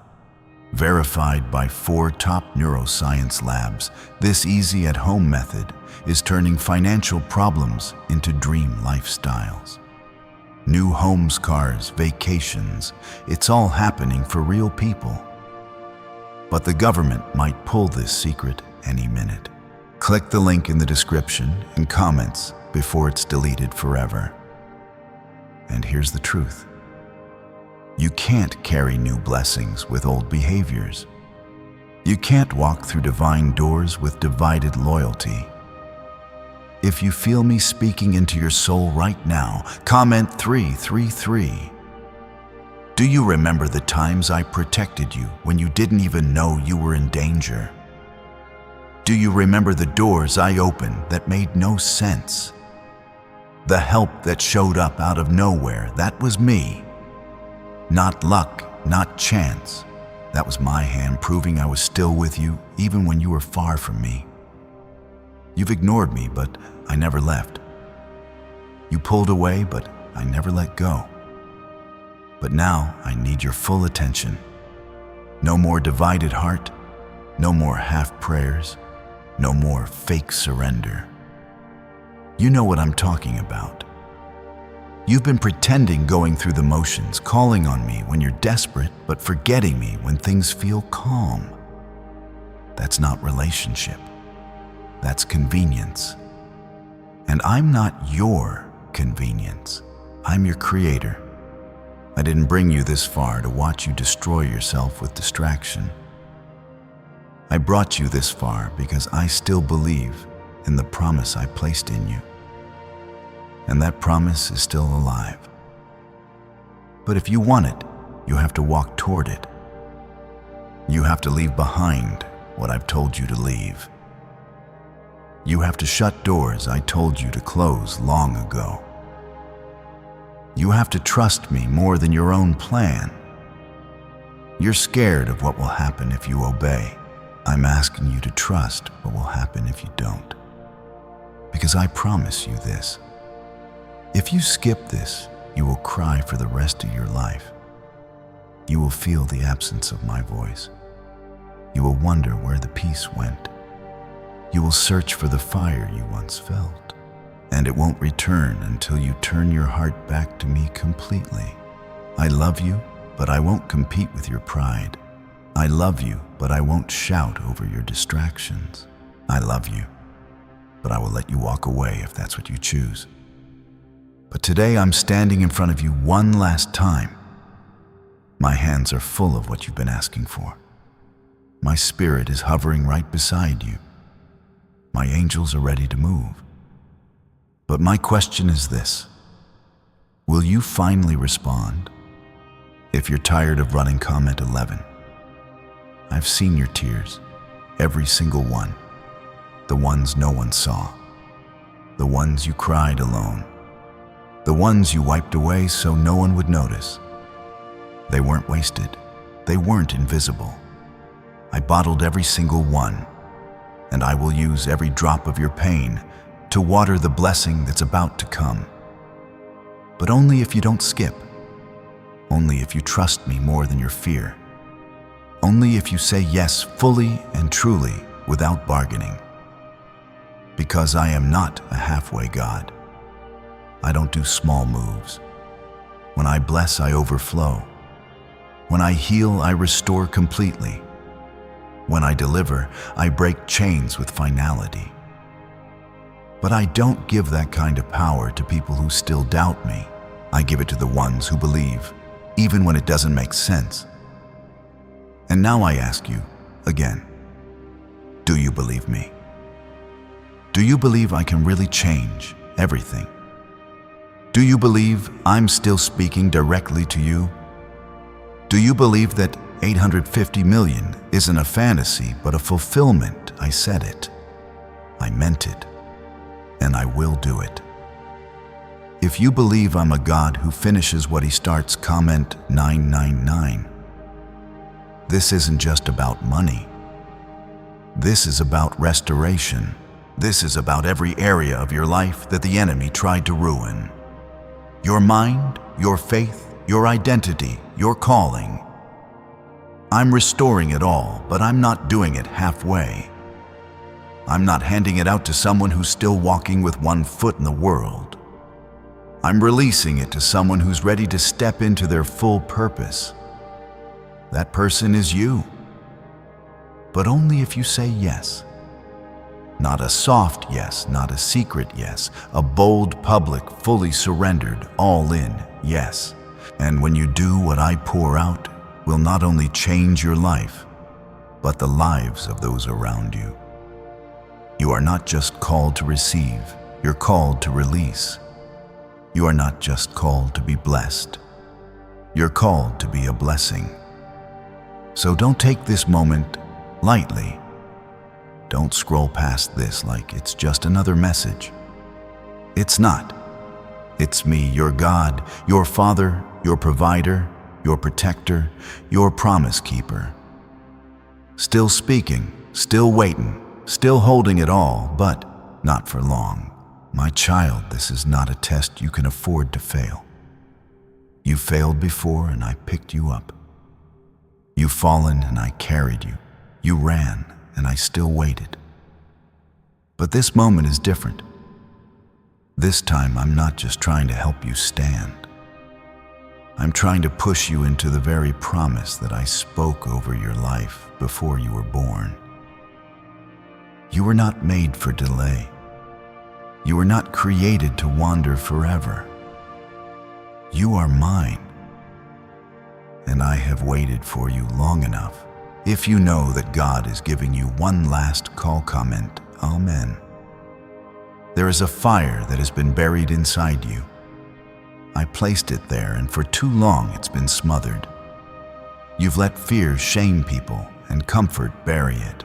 Verified by 4 top neuroscience labs, this easy at-home method is turning financial problems into dream lifestyles. New homes, cars, vacations, it's all happening for real people. But the government might pull this secret any minute. Click the link in the description and comments before it's deleted forever. And here's the truth. You can't carry new blessings with old behaviors. You can't walk through divine doors with divided loyalty. If you feel me speaking into your soul right now, comment 333. Do you remember the times I protected you when you didn't even know you were in danger? Do you remember the doors I opened that made no sense? The help that showed up out of nowhere, that was me. Not luck, not chance. That was my hand proving I was still with you, even when you were far from me. You've ignored me, but I never left. You pulled away, but I never let go. But now I need your full attention. No more divided heart, no more half prayers, no more fake surrender. You know what I'm talking about. You've been pretending, going through the motions, calling on me when you're desperate, but forgetting me when things feel calm. That's not relationship. That's convenience. And I'm not your convenience. I'm your creator. I didn't bring you this far to watch you destroy yourself with distraction. I brought you this far because I still believe in the promise I placed in you. And that promise is still alive. But if you want it, you have to walk toward it. You have to leave behind what I've told you to leave. You have to shut doors I told you to close long ago. You have to trust me more than your own plan. You're scared of what will happen if you obey. I'm asking you to trust what will happen if you don't. Because I promise you this. If you skip this, you will cry for the rest of your life. You will feel the absence of my voice. You will wonder where the peace went. You will search for the fire you once felt. And it won't return until you turn your heart back to me completely. I love you, but I won't compete with your pride. I love you, but I won't shout over your distractions. I love you, but I will let you walk away if that's what you choose. But today I'm standing in front of you one last time. My hands are full of what you've been asking for. My spirit is hovering right beside you. My angels are ready to move. But my question is this: will you finally respond? If you're tired of running, comment 11. I've seen your tears, every single one. The ones no one saw. The ones you cried alone. The ones you wiped away so no one would notice. They weren't wasted. They weren't invisible. I bottled every single one, and I will use every drop of your pain to water the blessing that's about to come. But only if you don't skip. Only if you trust me more than your fear. Only if you say yes fully and truly without bargaining. Because I am not a halfway God. I don't do small moves. When I bless, I overflow. When I heal, I restore completely. When I deliver, I break chains with finality. But I don't give that kind of power to people who still doubt me. I give it to the ones who believe, even when it doesn't make sense. And now I ask you, again, do you believe me? Do you believe I can really change everything? Do you believe I'm still speaking directly to you? Do you believe that 850 million isn't a fantasy but a fulfillment? I said it. I meant it. And I will do it. If you believe I'm a God who finishes what he starts, comment 999. This isn't just about money. This is about restoration. This is about every area of your life that the enemy tried to ruin. Your mind, your faith, your identity, your calling. I'm restoring it all, but I'm not doing it halfway. I'm not handing it out to someone who's still walking with one foot in the world. I'm releasing it to someone who's ready to step into their full purpose. That person is you. But only if you say yes. Not a soft yes, not a secret yes, a bold, public, fully surrendered, all in yes. And when you do, what I pour out will not only change your life, but the lives of those around you. You are not just called to receive, you're called to release. You are not just called to be blessed, you're called to be a blessing. So don't take this moment lightly. Don't scroll past this like it's just another message. It's not. It's me, your God, your Father, your provider, your protector, your promise keeper. Still speaking, still waiting, still holding it all, but not for long. My child, this is not a test you can afford to fail. You failed before and I picked you up. You've fallen and I carried you. You ran and I still waited. But this moment is different. This time I'm not just trying to help you stand. I'm trying to push you into the very promise that I spoke over your life before you were born. You were not made for delay. You were not created to wander forever. You are mine, and I have waited for you long enough. If you know that God is giving you one last call, comment, Amen. There is a fire that has been buried inside you. I placed it there, and for too long it's been smothered. You've let fear shame people and comfort bury it.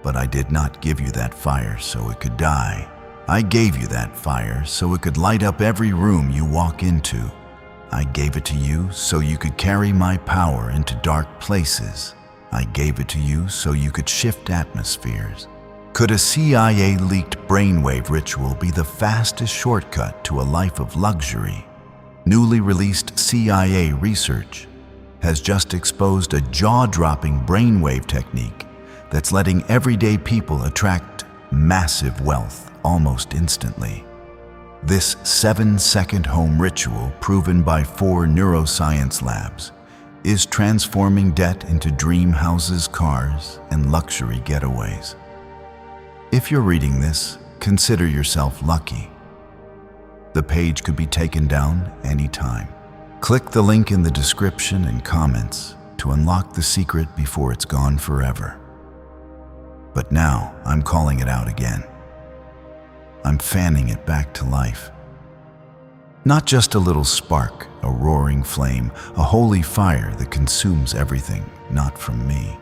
But I did not give you that fire so it could die. I gave you that fire so it could light up every room you walk into. I gave it to you so you could carry my power into dark places. I gave it to you so you could shift atmospheres. Could a CIA-leaked brainwave ritual be the fastest shortcut to a life of luxury? Newly released CIA research has just exposed a jaw-dropping brainwave technique that's letting everyday people attract massive wealth almost instantly. This 7-second home ritual, proven by 4 neuroscience labs, is transforming debt into dream houses, cars, and luxury getaways. If you're reading this, consider yourself lucky. The page could be taken down anytime. Click the link in the description and comments to unlock the secret before it's gone forever. But now I'm calling it out again. I'm fanning it back to life. Not just a little spark, a roaring flame, a holy fire that consumes everything, not from me.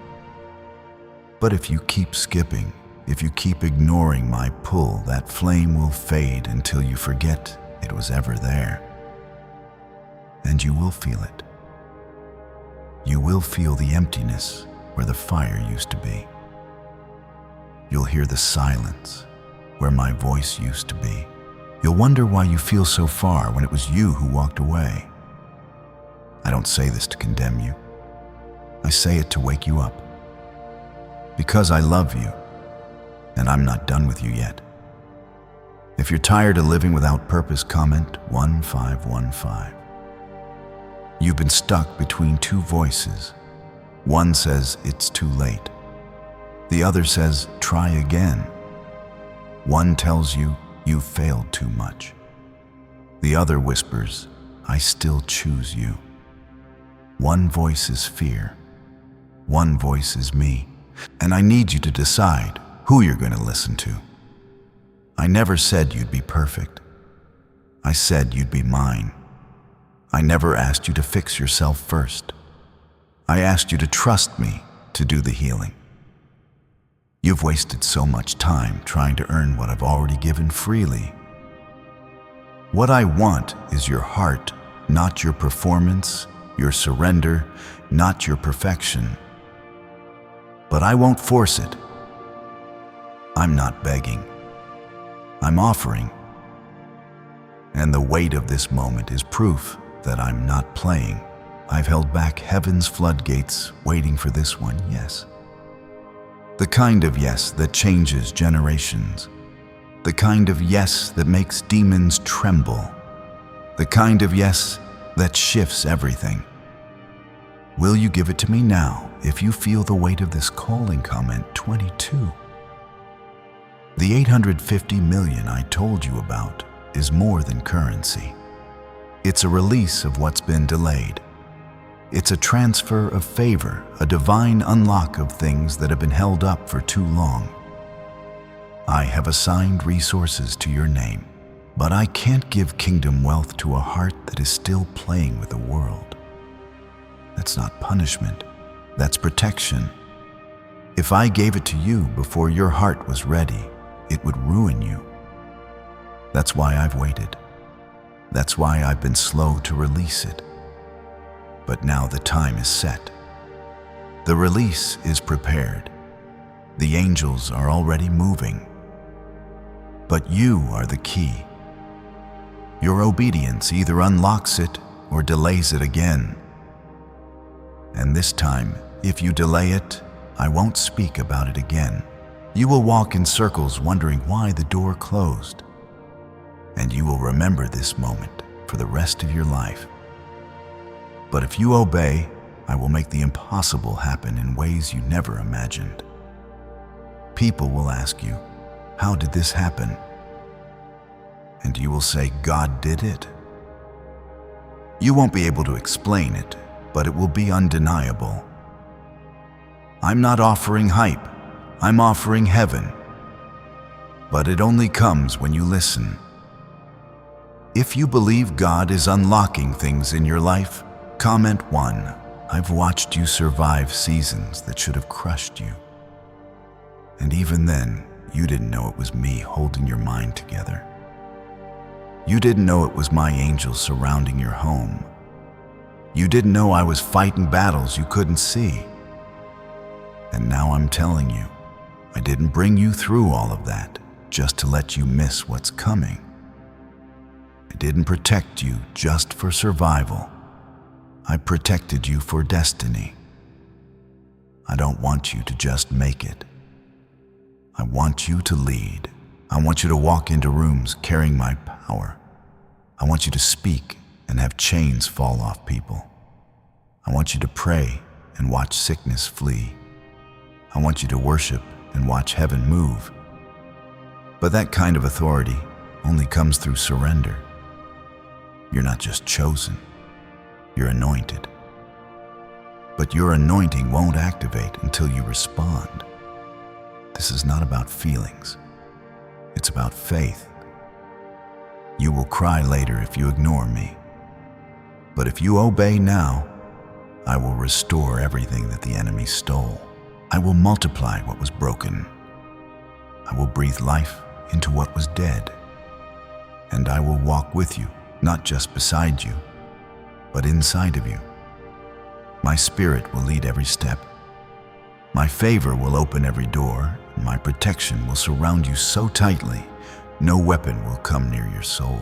But if you keep skipping, if you keep ignoring my pull, that flame will fade until you forget it was ever there. And you will feel it. you will feel the emptiness where the fire used to be. You'll hear the silence where my voice used to be. You'll wonder why you feel so far when it was you who walked away. I don't say this to condemn you. I say it to wake you up. Because I love you, and I'm not done with you yet. If you're tired of living without purpose, comment 1515. You've been stuck between two voices. One says it's too late. The other says try again. One tells you you've failed too much. The other whispers, I still choose you. One voice is fear. One voice is me. And I need you to decide who you're going to listen to. I never said you'd be perfect. I said you'd be mine. I never asked you to fix yourself first. I asked you to trust me to do the healing. You've wasted so much time trying to earn what I've already given freely. What I want is your heart, not your performance, your surrender, not your perfection. But I won't force it. I'm not begging. I'm offering. And the weight of this moment is proof that I'm not playing. I've held back heaven's floodgates, waiting for this one, yes. The kind of yes that changes generations. The kind of yes that makes demons tremble. The kind of yes that shifts everything. Will you give it to me now if you feel the weight of this calling? Comment 22. The 850 million I told you about is more than currency. It's a release of what's been delayed. It's a transfer of favor, a divine unlock of things that have been held up for too long. I have assigned resources to your name, but I can't give kingdom wealth to a heart that is still playing with the world. That's not punishment, that's protection. If I gave it to you before your heart was ready, it would ruin you. That's why I've waited. That's why I've been slow to release it. But now the time is set. The release is prepared. The angels are already moving. But you are the key. Your obedience either unlocks it or delays it again. And this time, if you delay it, I won't speak about it again. You will walk in circles wondering why the door closed. And you will remember this moment for the rest of your life. But if you obey, I will make the impossible happen in ways you never imagined. People will ask you, how did this happen? And you will say, God did it. You won't be able to explain it, but it will be undeniable. I'm not offering hype, I'm offering heaven. But it only comes when you listen. If you believe God is unlocking things in your life, comment 1. I've watched you survive seasons that should have crushed you. And even then, you didn't know it was me holding your mind together. You didn't know it was my angels surrounding your home. You didn't know I was fighting battles you couldn't see. And now I'm telling you, I didn't bring you through all of that just to let you miss what's coming. I didn't protect you just for survival. I protected you for destiny. I don't want you to just make it. I want you to lead. I want you to walk into rooms carrying my power. I want you to speak and have chains fall off people. I want you to pray and watch sickness flee. I want you to worship and watch heaven move. But that kind of authority only comes through surrender. You're not just chosen, you're anointed. But your anointing won't activate until you respond. This is not about feelings, it's about faith. You will cry later if you ignore me. But if you obey now, I will restore everything that the enemy stole. I will multiply what was broken. I will breathe life into what was dead. And I will walk with you, not just beside you, but inside of you. My spirit will lead every step. My favor will open every door, and my protection will surround you so tightly, no weapon will come near your soul.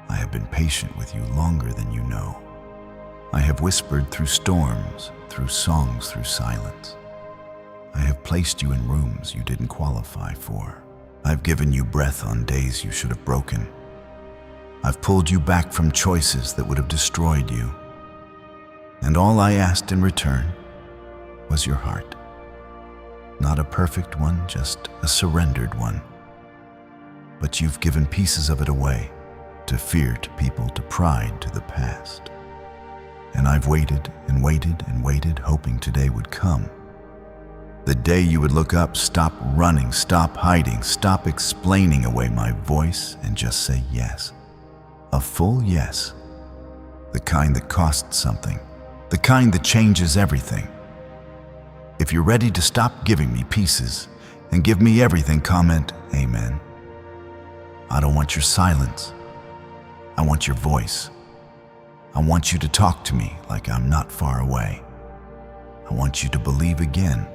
I have been patient with you longer than you know. I have whispered through storms, through songs, through silence. I have placed you in rooms you didn't qualify for. I've given you breath on days you should have broken. I've pulled you back from choices that would have destroyed you. And all I asked in return was your heart. Not a perfect one, just a surrendered one. But you've given pieces of it away, to fear, to people, to pride, to the past. And I've waited and waited and waited, hoping today would come. The day you would look up, stop running, stop hiding, stop explaining away my voice, and just say yes. A full yes. The kind that costs something. The kind that changes everything. If you're ready to stop giving me pieces and give me everything, comment amen. I don't want your silence. I want your voice. I want you to talk to me like I'm not far away. I want you to believe again.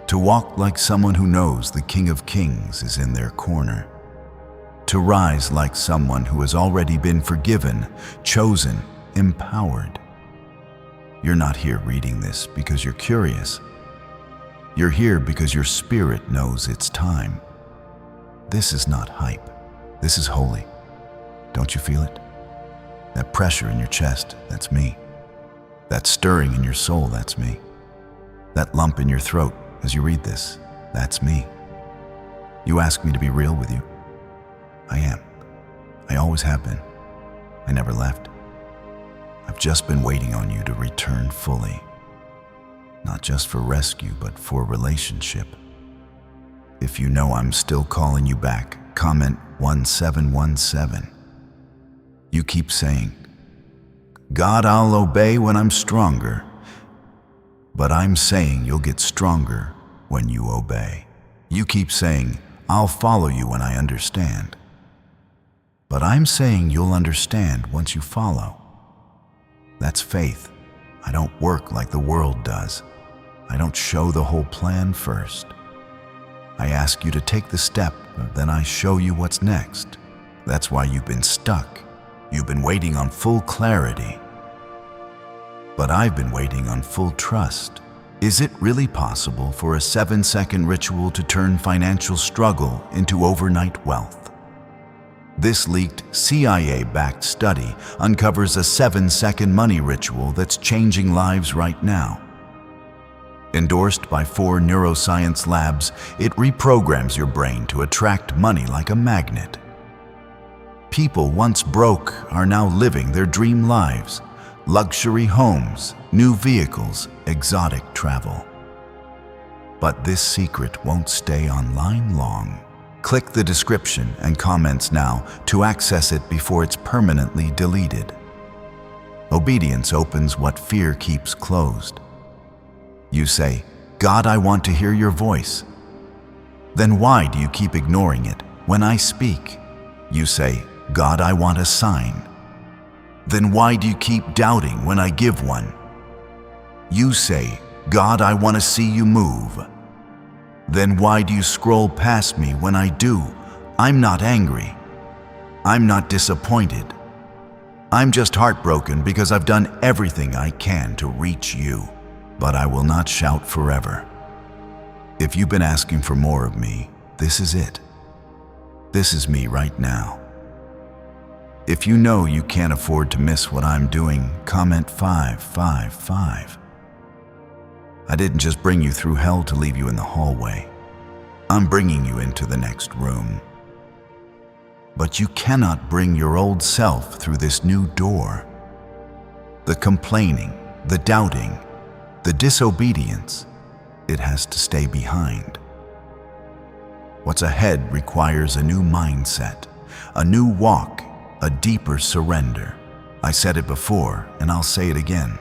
To walk like someone who knows the King of Kings is in their corner. To rise like someone who has already been forgiven, chosen, empowered. You're not here reading this because you're curious. You're here because your spirit knows it's time. This is not hype. This is holy. Don't you feel it? That pressure in your chest, that's me. That stirring in your soul, that's me. That lump in your throat as you read this, that's me. You ask me to be real with you. I am. I always have been. I never left. I've just been waiting on you to return fully. Not just for rescue, but for relationship. If you know I'm still calling you back, comment 1717. You keep saying, God, I'll obey when I'm stronger. But I'm saying you'll get stronger when you obey. You keep saying, I'll follow you when I understand. But I'm saying you'll understand once you follow. That's faith. I don't work like the world does. I don't show the whole plan first. I ask you to take the step, then I show you what's next. That's why you've been stuck. You've been waiting on full clarity. But I've been waiting on full trust. Is it really possible for a 7-second ritual to turn financial struggle into overnight wealth? This leaked CIA-backed study uncovers a 7-second money ritual that's changing lives right now. Endorsed by 4 neuroscience labs, it reprograms your brain to attract money like a magnet. People once broke are now living their dream lives. Luxury homes, new vehicles, exotic travel. But this secret won't stay online long. Click the description and comments now to access it before it's permanently deleted. Obedience opens what fear keeps closed. You say, God, I want to hear your voice. Then why do you keep ignoring it when I speak? You say, God, I want a sign. Then why do you keep doubting when I give one? You say, God, I want to see you move. Then why do you scroll past me when I do? I'm not angry. I'm not disappointed. I'm just heartbroken because I've done everything I can to reach you. But I will not shout forever. If you've been asking for more of me, this is it. This is me right now. If you know you can't afford to miss what I'm doing, comment 555. I didn't just bring you through hell to leave you in the hallway. I'm bringing you into the next room. But you cannot bring your old self through this new door. The complaining, the doubting, the disobedience, it has to stay behind. What's ahead requires a new mindset, a new walk, a deeper surrender. I said it before, and I'll say it again.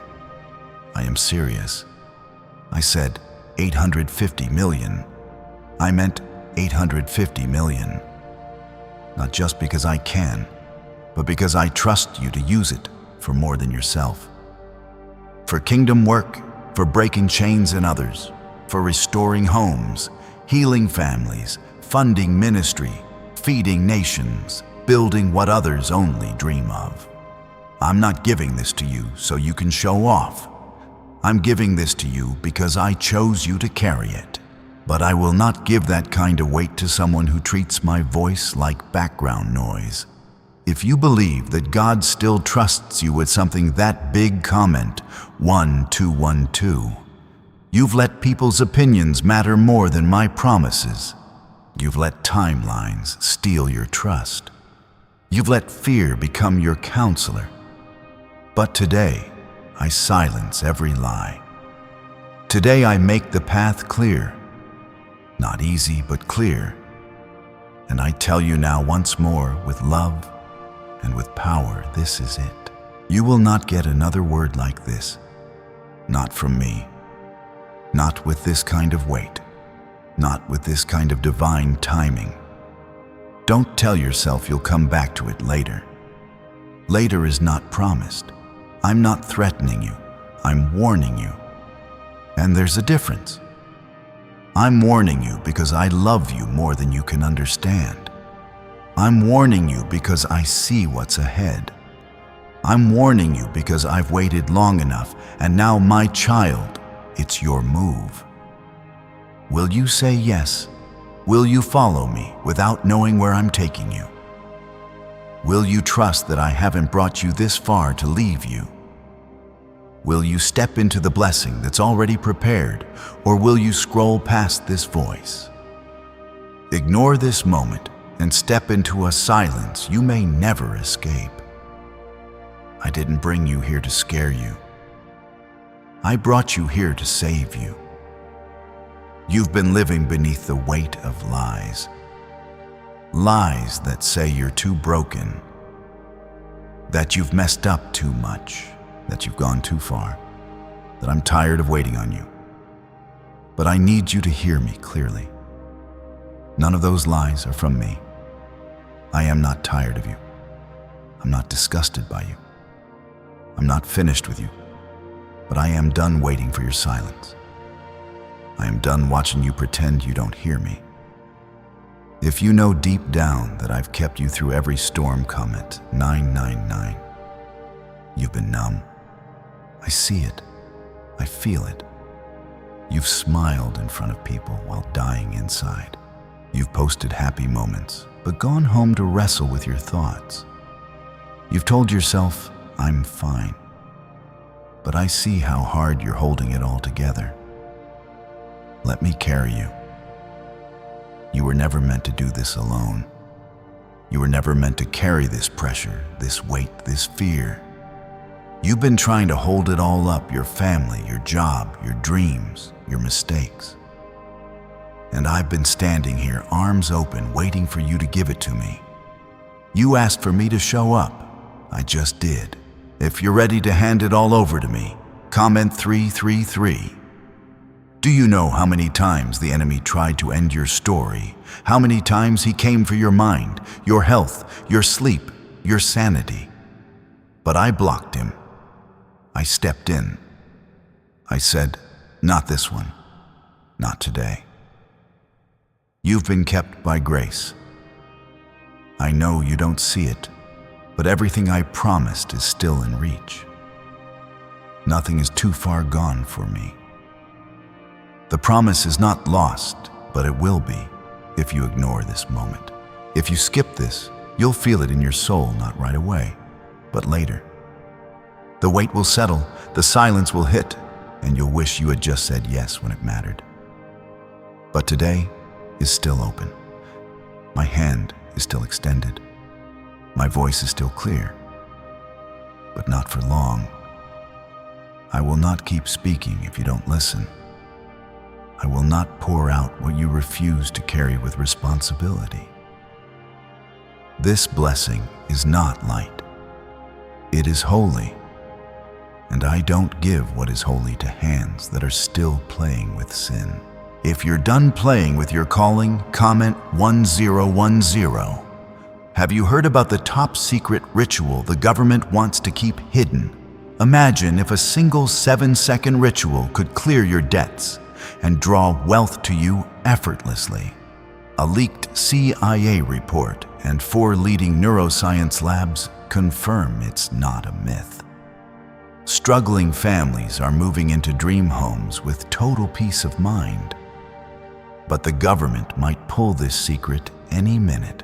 I am serious. I said 850 million. I meant 850 million. Not just because I can, but because I trust you to use it for more than yourself. for kingdom work, for breaking chains in others, for restoring homes, healing families, funding ministry, feeding nations, building what others only dream of. I'm not giving this to you so you can show off. I'm giving this to you because I chose you to carry it. But I will not give that kind of weight to someone who treats my voice like background noise. If you believe that God still trusts you with something that big, comment 1212. You've let people's opinions matter more than my promises. You've let timelines steal your trust. You've let fear become your counselor. But today, I silence every lie. Today I make the path clear. Not easy, but clear. And I tell you now once more, with love and with power, this is it. You will not get another word like this. Not from me. Not with this kind of weight. Not with this kind of divine timing. Don't tell yourself you'll come back to it later. Later is not promised. I'm not threatening you. I'm warning you. And there's a difference. I'm warning you because I love you more than you can understand. I'm warning you because I see what's ahead. I'm warning you because I've waited long enough, and now, my child, it's your move. Will you say yes? Will you follow me without knowing where I'm taking you? Will you trust that I haven't brought you this far to leave you? Will you step into the blessing that's already prepared, or will you scroll past this voice? Ignore this moment and step into a silence you may never escape. I didn't bring you here to scare you. I brought you here to save you. You've been living beneath the weight of lies. Lies that say you're too broken, that you've messed up too much, that you've gone too far, that I'm tired of waiting on you. But I need you to hear me clearly. None of those lies are from me. I am not tired of you. I'm not disgusted by you. I'm not finished with you. But I am done waiting for your silence. I am done watching you pretend you don't hear me. If you know deep down that I've kept you through every storm, comment 999. You've been numb. I see it. I feel it. You've smiled in front of people while dying inside. You've posted happy moments, but gone home to wrestle with your thoughts. You've told yourself, I'm fine. But I see how hard you're holding it all together. Let me carry you. You were never meant to do this alone. You were never meant to carry this pressure, this weight, this fear. You've been trying to hold it all up, your family, your job, your dreams, your mistakes. And I've been standing here, arms open, waiting for you to give it to me. You asked for me to show up. I just did. If you're ready to hand it all over to me, comment 333. Do you know how many times the enemy tried to end your story? How many times he came for your mind, your health, your sleep, your sanity? But I blocked him. I stepped in. I said, not this one, not today. You've been kept by grace. I know you don't see it, but everything I promised is still in reach. Nothing is too far gone for me. The promise is not lost, but it will be if you ignore this moment. If you skip this, you'll feel it in your soul, not right away, but later. The weight will settle, the silence will hit, and you'll wish you had just said yes when it mattered. But today is still open. My hand is still extended. My voice is still clear, but not for long. I will not keep speaking if you don't listen. I will not pour out what you refuse to carry with responsibility. This blessing is not light. It is holy, and I don't give what is holy to hands that are still playing with sin. If you're done playing with your calling, comment 1010. Have you heard about the top secret ritual the government wants to keep hidden? Imagine if a single 7-second ritual could clear your debts and draw wealth to you effortlessly. A leaked CIA report and 4 leading neuroscience labs confirm it's not a myth. Struggling families are moving into dream homes with total peace of mind. But the government might pull this secret any minute.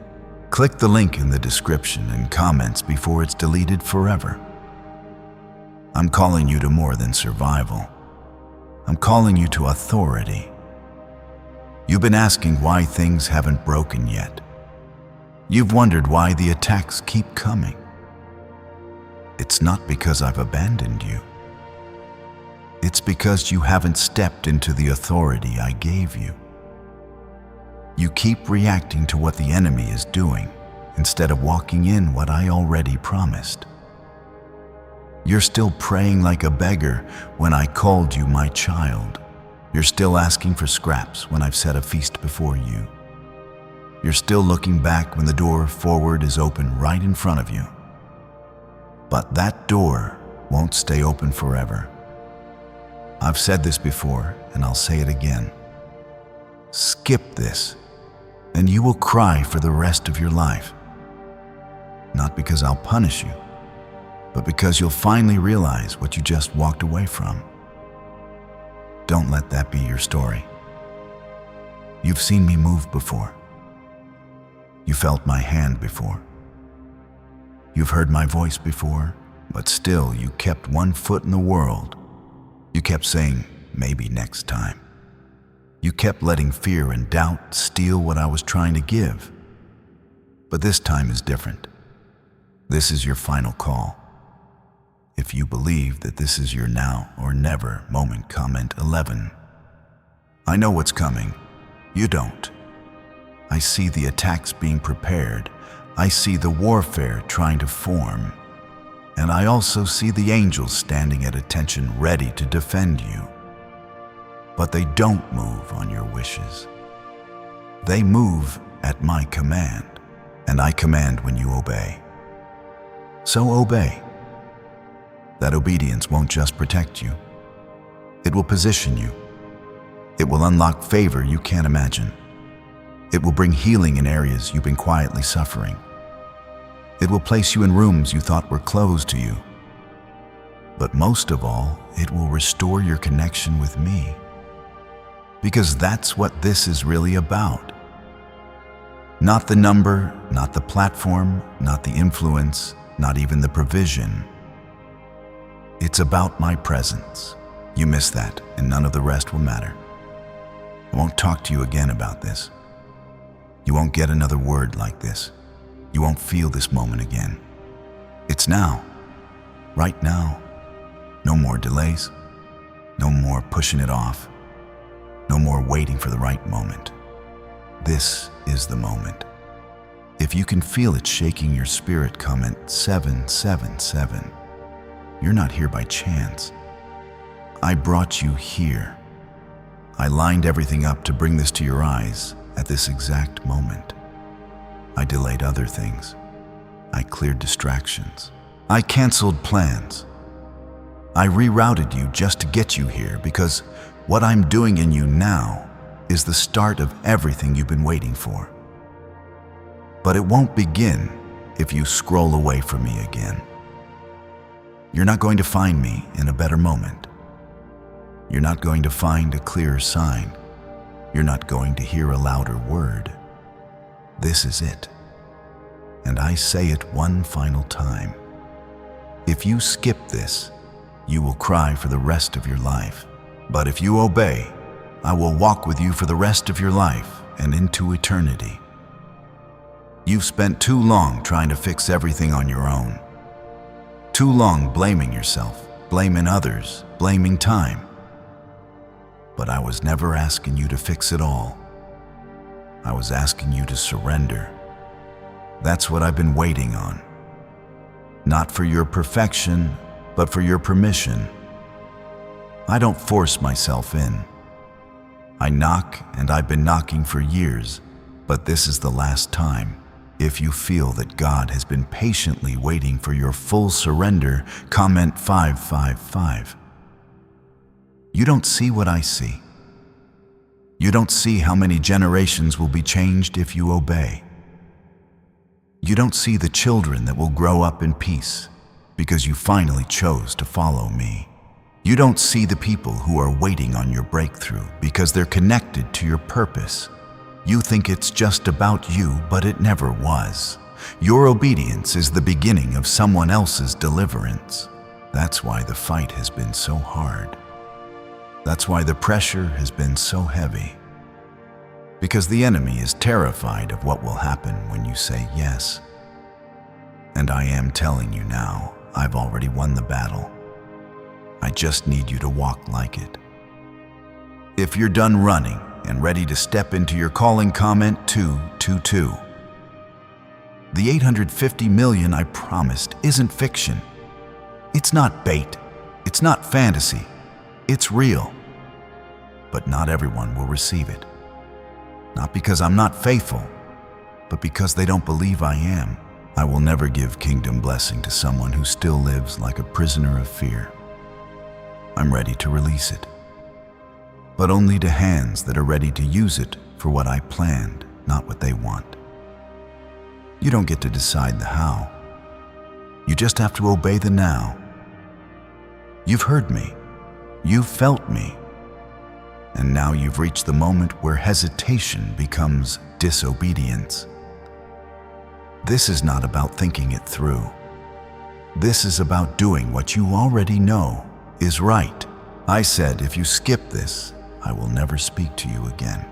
Click the link in the description and comments before it's deleted forever. I'm calling you to more than survival. I'm calling you to authority. You've been asking why things haven't broken yet. You've wondered why the attacks keep coming. It's not because I've abandoned you. It's because you haven't stepped into the authority I gave you. You keep reacting to what the enemy is doing instead of walking in what I already promised. You're still praying like a beggar when I called you my child. You're still asking for scraps when I've set a feast before you. You're still looking back when the door forward is open right in front of you. But that door won't stay open forever. I've said this before, and I'll say it again. Skip this, and you will cry for the rest of your life. Not because I'll punish you, but because you'll finally realize what you just walked away from. Don't let that be your story. You've seen me move before. You felt my hand before. You've heard my voice before, but still you kept one foot in the world. You kept saying, maybe next time. You kept letting fear and doubt steal what I was trying to give. But this time is different. This is your final call. If you believe that this is your now or never moment, comment 11. I know what's coming. You don't. I see the attacks being prepared. I see the warfare trying to form. And I also see the angels standing at attention ready to defend you. But they don't move on your wishes. They move at my command, and I command when you obey. So obey. That obedience won't just protect you. It will position you. It will unlock favor you can't imagine. It will bring healing in areas you've been quietly suffering. It will place you in rooms you thought were closed to you. But most of all, it will restore your connection with me. Because that's what this is really about. Not the number, not the platform, not the influence, not even the provision. It's about my presence. You miss that, and none of the rest will matter. I won't talk to you again about this. You won't get another word like this. You won't feel this moment again. It's now. Right now. No more delays. No more pushing it off. No more waiting for the right moment. This is the moment. If you can feel it shaking your spirit, comment 777. You're not here by chance. I brought you here. I lined everything up to bring this to your eyes at this exact moment. I delayed other things. I cleared distractions. I canceled plans. I rerouted you just to get you here because what I'm doing in you now is the start of everything you've been waiting for. But it won't begin if you scroll away from me again. You're not going to find me in a better moment. You're not going to find a clearer sign. You're not going to hear a louder word. This is it. And I say it one final time. If you skip this, you will cry for the rest of your life. But if you obey, I will walk with you for the rest of your life and into eternity. You've spent too long trying to fix everything on your own. Too long blaming yourself, blaming others, blaming time. But I was never asking you to fix it all. I was asking you to surrender. That's what I've been waiting on. Not for your perfection, but for your permission. I don't force myself in. I knock, and I've been knocking for years, but this is the last time. If you feel that God has been patiently waiting for your full surrender, comment 555. You don't see what I see. You don't see how many generations will be changed if you obey. You don't see the children that will grow up in peace because you finally chose to follow me. You don't see the people who are waiting on your breakthrough because they're connected to your purpose. You think it's just about you, but it never was. Your obedience is the beginning of someone else's deliverance. That's why the fight has been so hard. That's why the pressure has been so heavy. Because the enemy is terrified of what will happen when you say yes. And I am telling you now, I've already won the battle. I just need you to walk like it. If you're done running and ready to step into your calling, comment 222. The 850 million I promised isn't fiction. It's not bait. It's not fantasy. It's real. But not everyone will receive it. Not because I'm not faithful, but because they don't believe I am. I will never give kingdom blessing to someone who still lives like a prisoner of fear. I'm ready to release it, but only to hands that are ready to use it for what I planned, not what they want. You don't get to decide the how. You just have to obey the now. You've heard me. You've felt me. And now you've reached the moment where hesitation becomes disobedience. This is not about thinking it through. This is about doing what you already know is right. I said, if you skip this, I will never speak to you again.